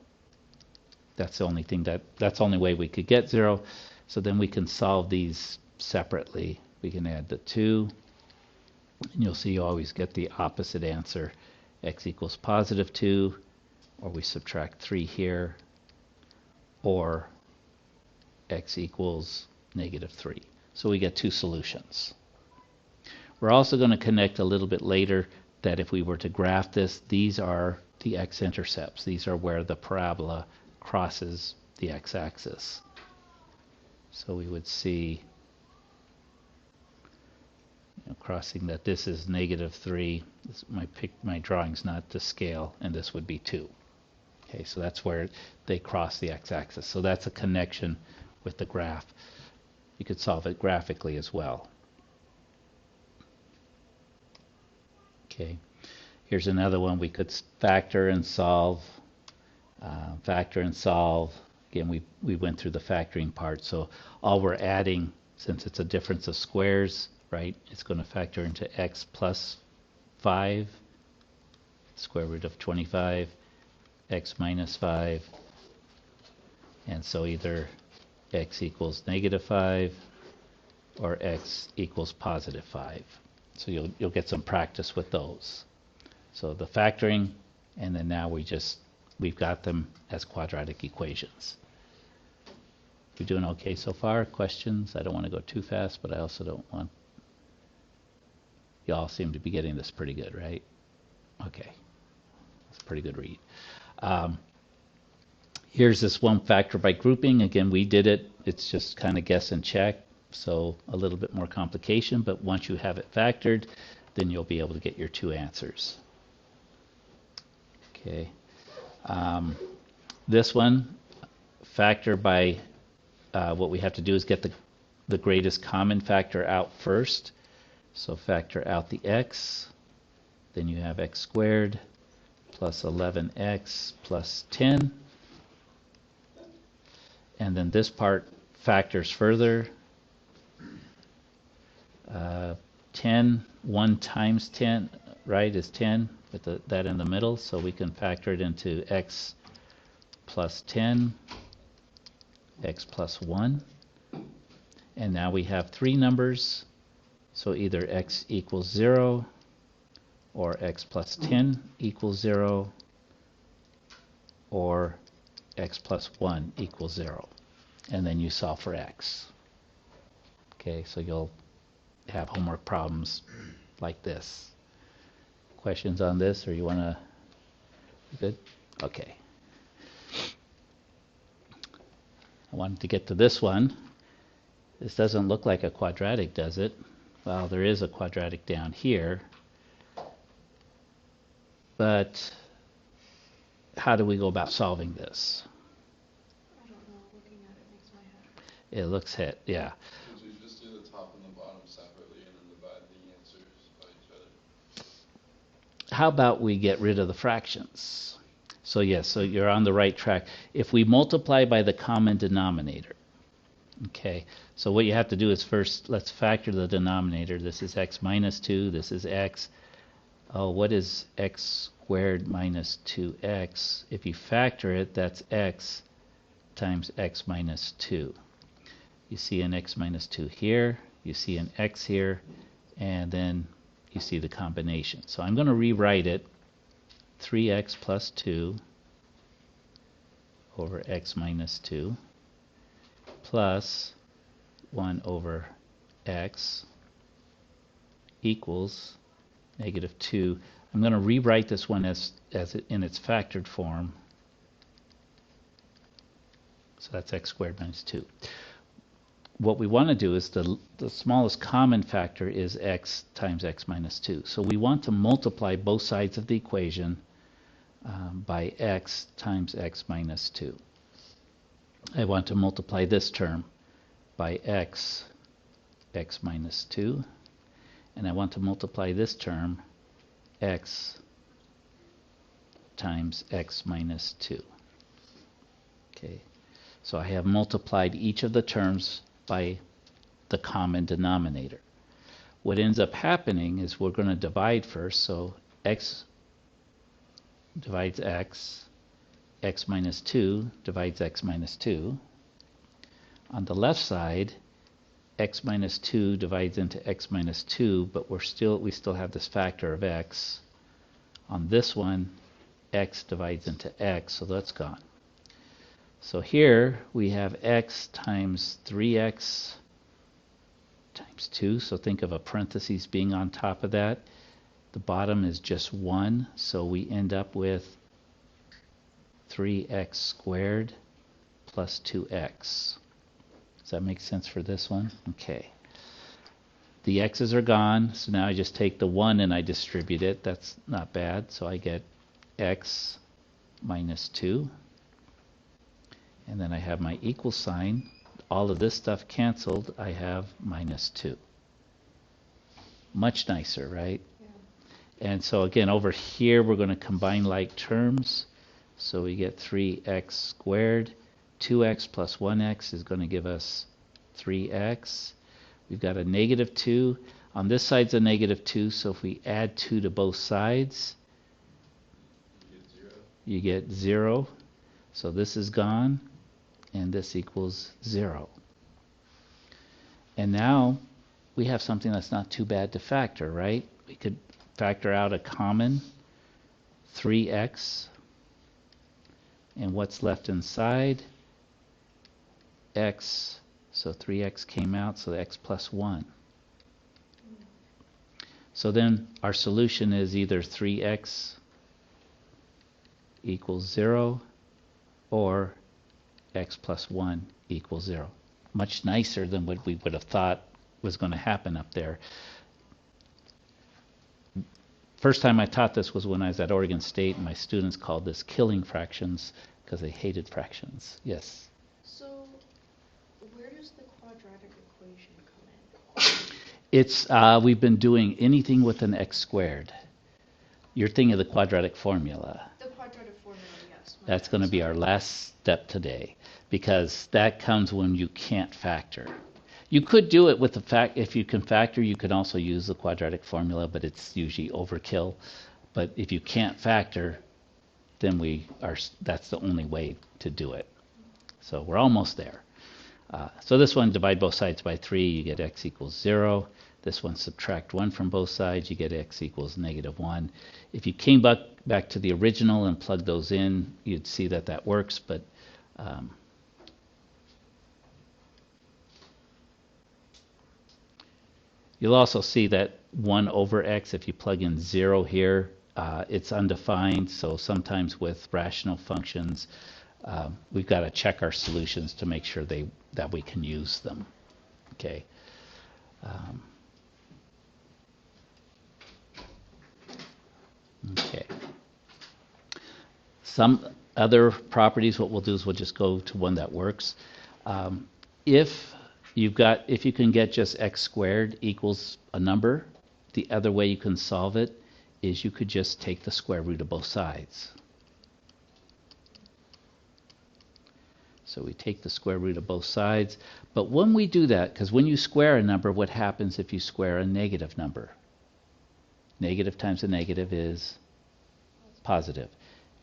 That's the only thing that's the only way we could get 0. So then we can solve these separately. We can add the 2, and you'll see you always get the opposite answer. X equals positive 2, or we subtract 3 here, or x equals negative 3. So we get two solutions. We're also going to connect a little bit later that if we were to graph this, these are the x-intercepts. These are where the parabola crosses the x-axis. So we would see crossing that this is negative 3. My drawing's not to scale, and this would be 2. Okay, so that's where they cross the x-axis. So that's a connection with the graph. You could solve it graphically as well. Okay, here's another one. We could factor and solve. Again, we went through the factoring part. So all we're adding, since it's a difference of squares, right, it's going to factor into x plus 5, square root of 25, x minus 5, and so either x equals negative 5 or x equals positive 5. So you'll get some practice with those. So the factoring, and then now we've got them as quadratic equations. We're doing okay so far? Questions? I don't want to go too fast, but I also don't want... You all seem to be getting this pretty good, right? Okay. That's a pretty good read. Here's this one factor by grouping. Again, we did it. It's just kind of guess and check. So a little bit more complication, but once you have it factored, then you'll be able to get your two answers. Okay. This one, factor by, what we have to do is get the greatest common factor out first. So factor out the x, then you have x squared plus 11x plus 10. And then this part factors further. 10, 1 times 10, right, is 10, with that in the middle. So we can factor it into x plus 10, x plus 1. And now we have three numbers. So either x equals 0, or x plus 10 equals 0, or x plus 1 equals 0. And then you solve for x. Okay, so you'll have homework problems like this. Questions on this, or you want to... Good? Okay. I wanted to get to this one. This doesn't look like a quadratic, does it? Well, there is a quadratic down here. But how do we go about solving this? I don't know, looking at it makes my head hurt. It looks yeah. Should we just do the top and the bottom separately and then divide the answers by each other? How about we get rid of the fractions? So yes, so you're on the right track. If we multiply by the common denominator, okay, so what you have to do is first, let's factor the denominator. This is x minus 2, this is x. Oh, what is x squared minus 2x? If you factor it, that's x times x minus 2. You see an x minus 2 here, you see an x here, and then you see the combination. So I'm going to rewrite it 3x plus 2 over x minus 2 plus 1 over x equals negative 2. I'm going to rewrite this one as in its factored form. So that's x squared minus 2. What we want to do is the smallest common factor is x times x minus 2. So we want to multiply both sides of the equation by x times x minus 2. I want to multiply this term by x minus 2, and I want to multiply this term x times x minus 2. Okay, so I have multiplied each of the terms by the common denominator. What ends up happening is we're going to divide first, so x divides x, x minus 2 divides x minus 2. On the left side, x minus 2 divides into x minus 2, but we still have this factor of x. On this one, x divides into x, so that's gone. So here we have x times 3x times 2, so think of a parentheses being on top of that. The bottom is just 1, so we end up with 3x squared plus 2x. Does that make sense for this one? Okay. The x's are gone, so now I just take the 1 and I distribute it. That's not bad, so I get x minus 2. And then I have my equal sign. All of this stuff canceled. I have minus 2. Much nicer, right? Yeah. And so again, over here, we're going to combine like terms. So we get 3x squared. 2x plus 1x is going to give us 3x. We've got a negative 2. On this side's a negative 2, so if we add 2 to both sides, you get 0. So this is gone, and this equals 0. And now we have something that's not too bad to factor, right? We could factor out a common 3x, and what's left inside? X, so 3x came out, so x plus 1. So then our solution is either 3x equals 0 or x plus 1 equals 0. Much nicer than what we would have thought was going to happen up there. First time I taught this was when I was at Oregon State, and my students called this killing fractions because they hated fractions. Yes? So where does the quadratic equation come in? It's we've been doing anything with an x squared. You're thinking of the quadratic formula. The quadratic formula, yes. That's going to be our last step today, because that comes when you can't factor. You could do it with the fact, if you can factor, you could also use the quadratic formula, but it's usually overkill. But if you can't factor, then that's the only way to do it. So we're almost there. So this one, divide both sides by 3, you get x equals 0. This one, subtract 1 from both sides, you get x equals negative 1. If you came back to the original and plugged those in, you'd see that that works, but you'll also see that 1 over x, if you plug in 0 here, it's undefined, so sometimes with rational functions, we've got to check our solutions to make sure that we can use them. Okay. Okay. Some other properties, what we'll do is we'll just go to one that works. If you can get just x squared equals a number, the other way you can solve it is you could just take the square root of both sides. So we take the square root of both sides. But when we do that, because when you square a number, what happens if you square a negative number? Negative times a negative is positive.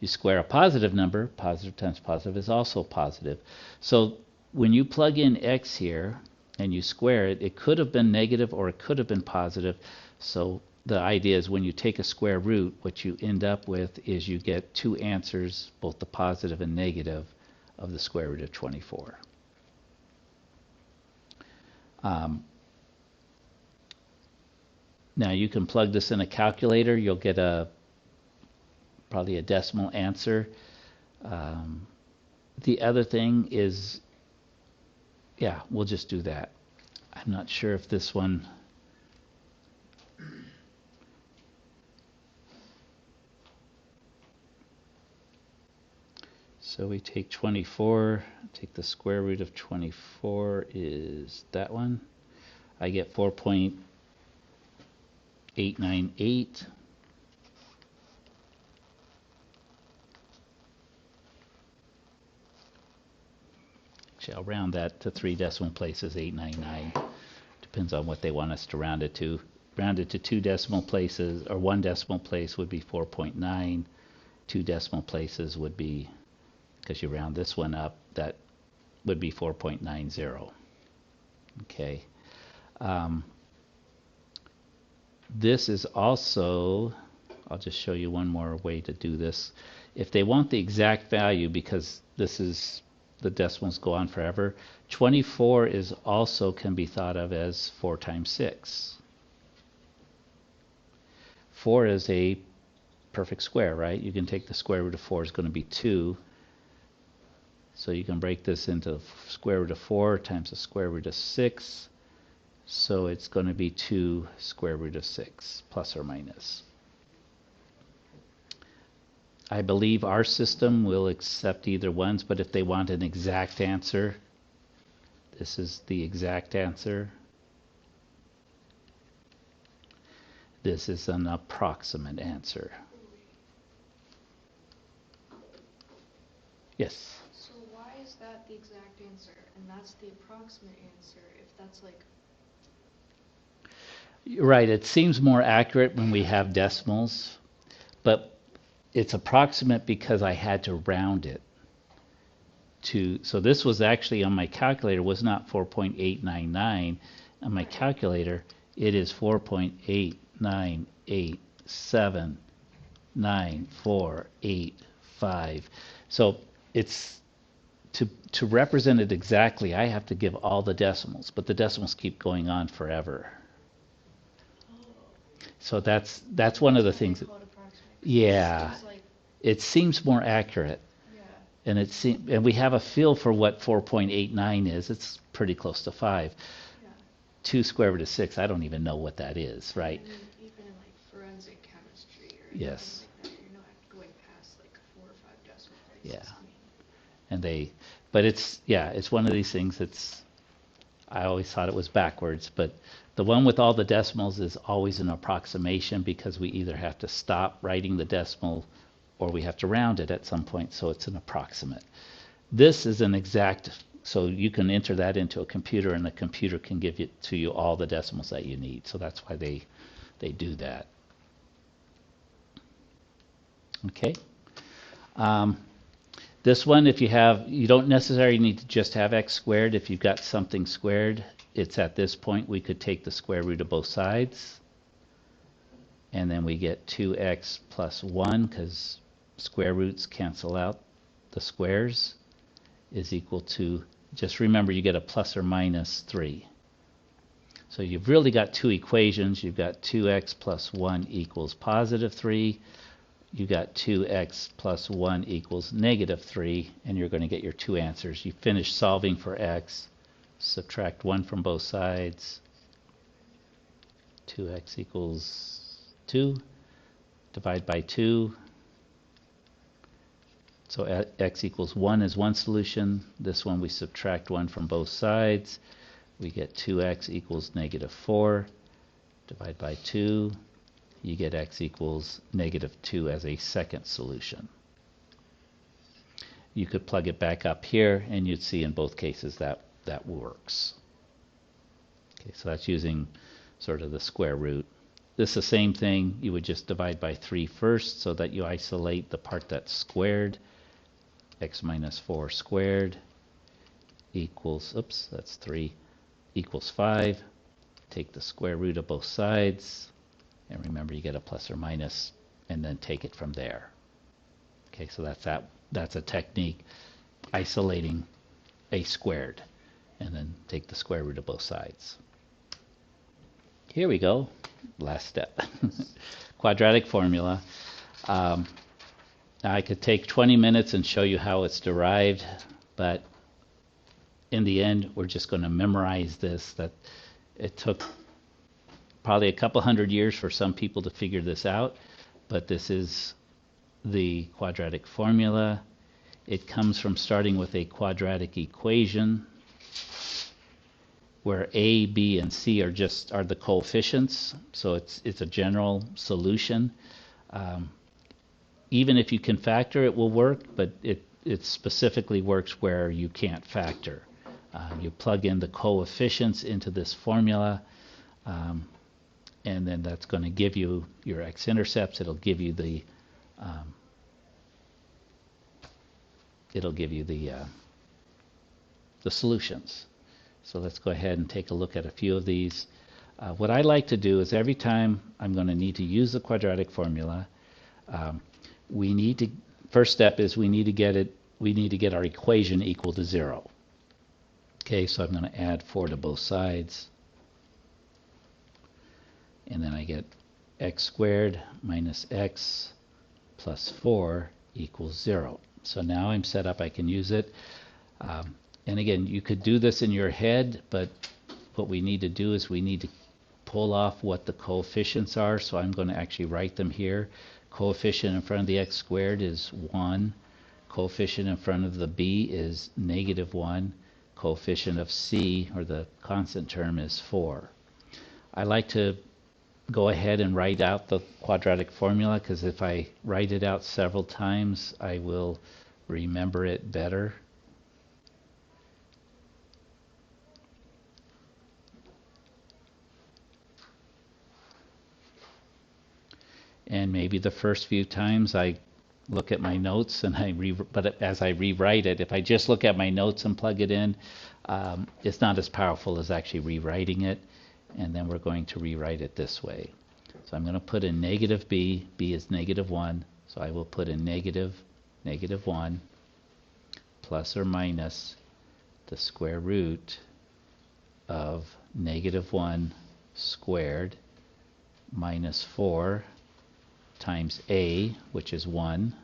You square a positive number, positive times positive is also positive. So when you plug in x here and you square it, it could have been negative or it could have been positive. So the idea is when you take a square root, what you end up with is you get two answers, both the positive and negative, of the square root of 24. Now you can plug this in a calculator. You'll get probably a decimal answer. The other thing is, yeah, we'll just do that. I'm not sure if this one. So we take 24, take the square root of 24 is that one. I get 4.898. Actually, I'll round that to 3 decimal places, 899. Depends on what they want us to round it to. Round it to 2 decimal places, or 1 decimal place would be 4.9. 2 decimal places would be, because you round this one up, that would be 4.90. Okay. This is also, I'll just show you one more way to do this. If they want the exact value, because this is, the decimals go on forever, 24 is also can be thought of as 4 times 6. 4 is a perfect square, right? You can take the square root of 4 is going to be 2. So you can break this into square root of 4 times the square root of 6. So it's going to be 2 square root of 6, plus or minus. I believe our system will accept either ones, but if they want an exact answer, this is the exact answer. This is an approximate answer. Yes? So why is that the exact answer and that's the approximate answer if that's like... Right, it seems more accurate when we have decimals, but it's approximate because I had to round it to, so this was actually on my calculator was not 4.899. On my calculator, it is 4.898799485. So it's to represent it exactly, I have to give all the decimals, but the decimals keep going on forever. So that's one of the things. Yeah, it seems more accurate. And and we have a feel for what 4.89 is. It's pretty close to 5. Yeah. 2 square root of 6, I don't even know what that is, right? I mean, even in like forensic chemistry or yes. Like that, you're not going past like 4 or 5 decimal places. Yeah. And but it's one of these things that's, I always thought it was backwards, but the one with all the decimals is always an approximation because we either have to stop writing the decimal or we have to round it at some point, so it's an approximate. This is an exact, so you can enter that into a computer and the computer can give it to you all the decimals that you need. So that's why they do that. Okay. This one, if you don't necessarily need to just have x squared. If you've got something squared, it's at this point we could take the square root of both sides. And then we get 2x plus 1, because square roots cancel out the squares, is equal to, just remember you get a plus or minus 3. So you've really got 2 equations. You've got 2x plus 1 equals positive 3. You got 2x plus 1 equals negative 3, and you're going to get your 2 answers. You finish solving for x, subtract 1 from both sides, 2x equals 2, divide by 2. So x equals 1 is one solution. This one we subtract 1 from both sides. We get 2x equals negative 4. Divide by 2. You get x equals negative 2 as a second solution. You could plug it back up here and you'd see in both cases that works. Okay, so that's using sort of the square root. This is the same thing. You would just divide by 3 first so that you isolate the part that's squared. X minus 4 squared equals, oops, that's 3, equals 5. Take the square root of both sides. And remember, you get a plus or minus, and then take it from there. Okay, so that's a technique, isolating a squared, and then take the square root of both sides. Here we go. Last step. Quadratic formula. Um, I could take 20 minutes and show you how it's derived, but in the end, we're just going to memorize this. That it took probably a couple hundred years for some people to figure this out, but this is the quadratic formula. It comes from starting with a quadratic equation where A, B, and C are the coefficients, so it's a general solution. Even if you can factor, it will work, but it specifically works where you can't factor. You plug in the coefficients into this formula, and then that's going to give you your x-intercepts. It'll give you the solutions. So let's go ahead and take a look at a few of these. What I like to do is every time I'm going to need to use the quadratic formula, first step is we need to get our equation equal to 0. Okay, so I'm going to add 4 to both sides. And then I get x squared minus x plus 4 equals 0. So now I'm set up, I can use it. And again, you could do this in your head, but what we need to do is we need to pull off what the coefficients are. So I'm going to actually write them here. Coefficient in front of the x squared is 1. Coefficient in front of the b is -1. Coefficient of c, or the constant term, is 4. I like to go ahead and write out the quadratic formula, because if I write it out several times, I will remember it better. And maybe the first few times I look at my notes and but as I rewrite it, if I just look at my notes and plug it in, it's not as powerful as actually rewriting it. And then we're going to rewrite it this way. So I'm going to put in negative b. B is -1. So I will put in -1 plus or minus the square root of -1 squared minus 4 times a, which is 1,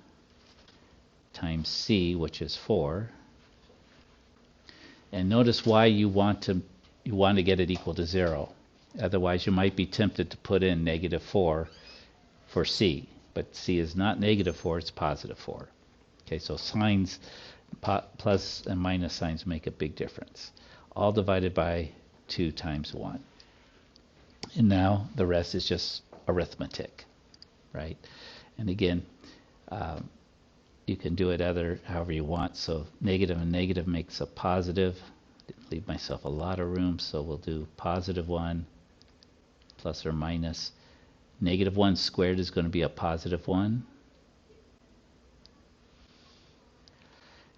times c, which is 4. And notice why you want to get it equal to 0. Otherwise, you might be tempted to put in -4 for c. But c is not -4, it's +4. Okay, so signs, plus and minus signs, make a big difference. All divided by 2 times 1. And now the rest is just arithmetic, right? And again, you can do it however you want. So negative and negative makes a positive. Didn't leave myself a lot of room, so we'll do +1 plus or minus. -1 squared is going to be a +1.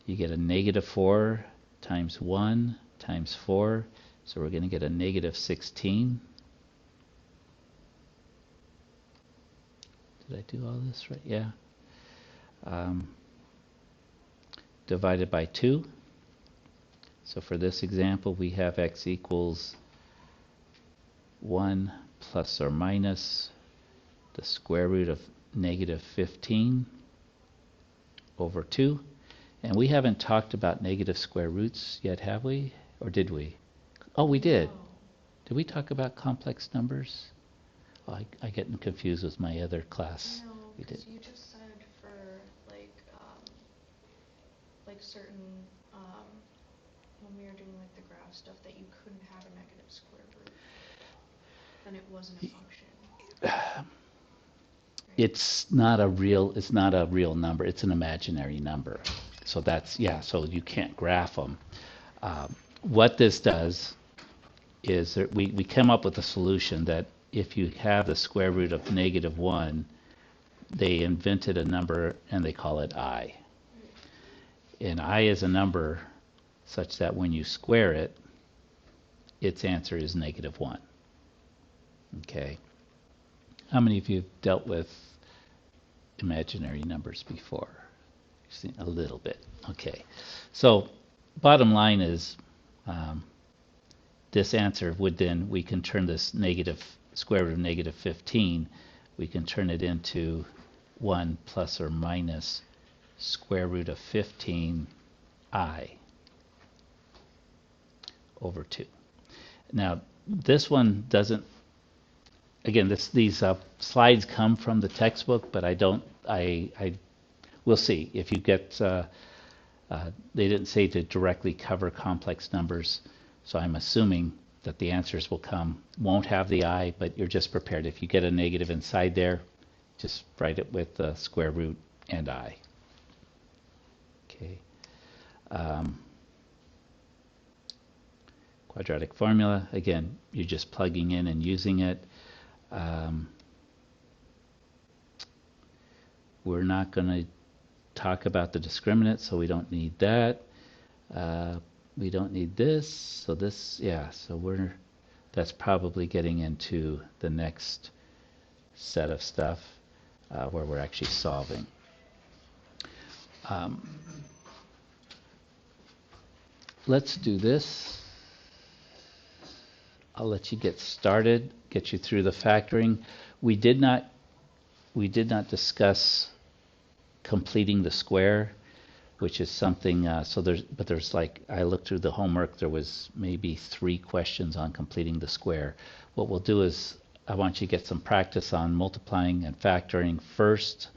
You get a -4 times 1 times 4, so we're going to get a -16. Did I do all this right? Yeah. Divided by 2. So for this example, we have x equals 1 plus or minus the square root of -15 over 2. And we haven't talked about negative square roots yet, have we? Or did we? Oh, we did. No. Did we talk about complex numbers? Oh, I get confused with my other class. No, We did. because you just said for like certain when we were doing like the graph stuff that you couldn't have a negative square root, then it wasn't a function. Right? It's not a real number. It's an imaginary number. So that's, yeah, so you can't graph them. What this does is that we come up with a solution that if you have the square root of -1, they invented a number and they call it I. And I is a number such that when you square it, its answer is -1. Okay. How many of you have dealt with imaginary numbers before? You've seen a little bit. Okay. So bottom line is this answer would then, we can turn this negative square root of negative 15, we can turn it into 1 plus or minus square root of 15I over 2. Now, this one doesn't, again, these slides come from the textbook, but we'll see. If you get, they didn't say to directly cover complex numbers, so I'm assuming that the answers won't have the I, but you're just prepared. If you get a negative inside there, just write it with the square root and I. Okay. Quadratic formula, again, you're just plugging in and using it. We're not going to talk about the discriminant, so we don't need that. We don't need this, so this, yeah, so that's probably getting into the next set of stuff where we're actually solving. Let's do this. I'll let you get started, get you through the factoring. We did not discuss completing the square, which is something, there's like, I looked through the homework, there was maybe 3 questions on completing the square. What we'll do is, I want you to get some practice on multiplying and factoring first,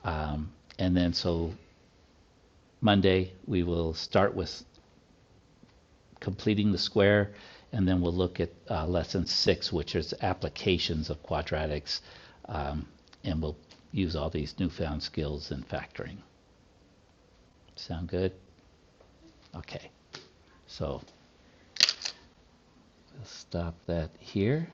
and then so Monday we will start with completing the square, and then we'll look at lesson 6, which is applications of quadratics, and we'll use all these newfound skills in factoring. Sound good? Okay. So, we'll stop that here.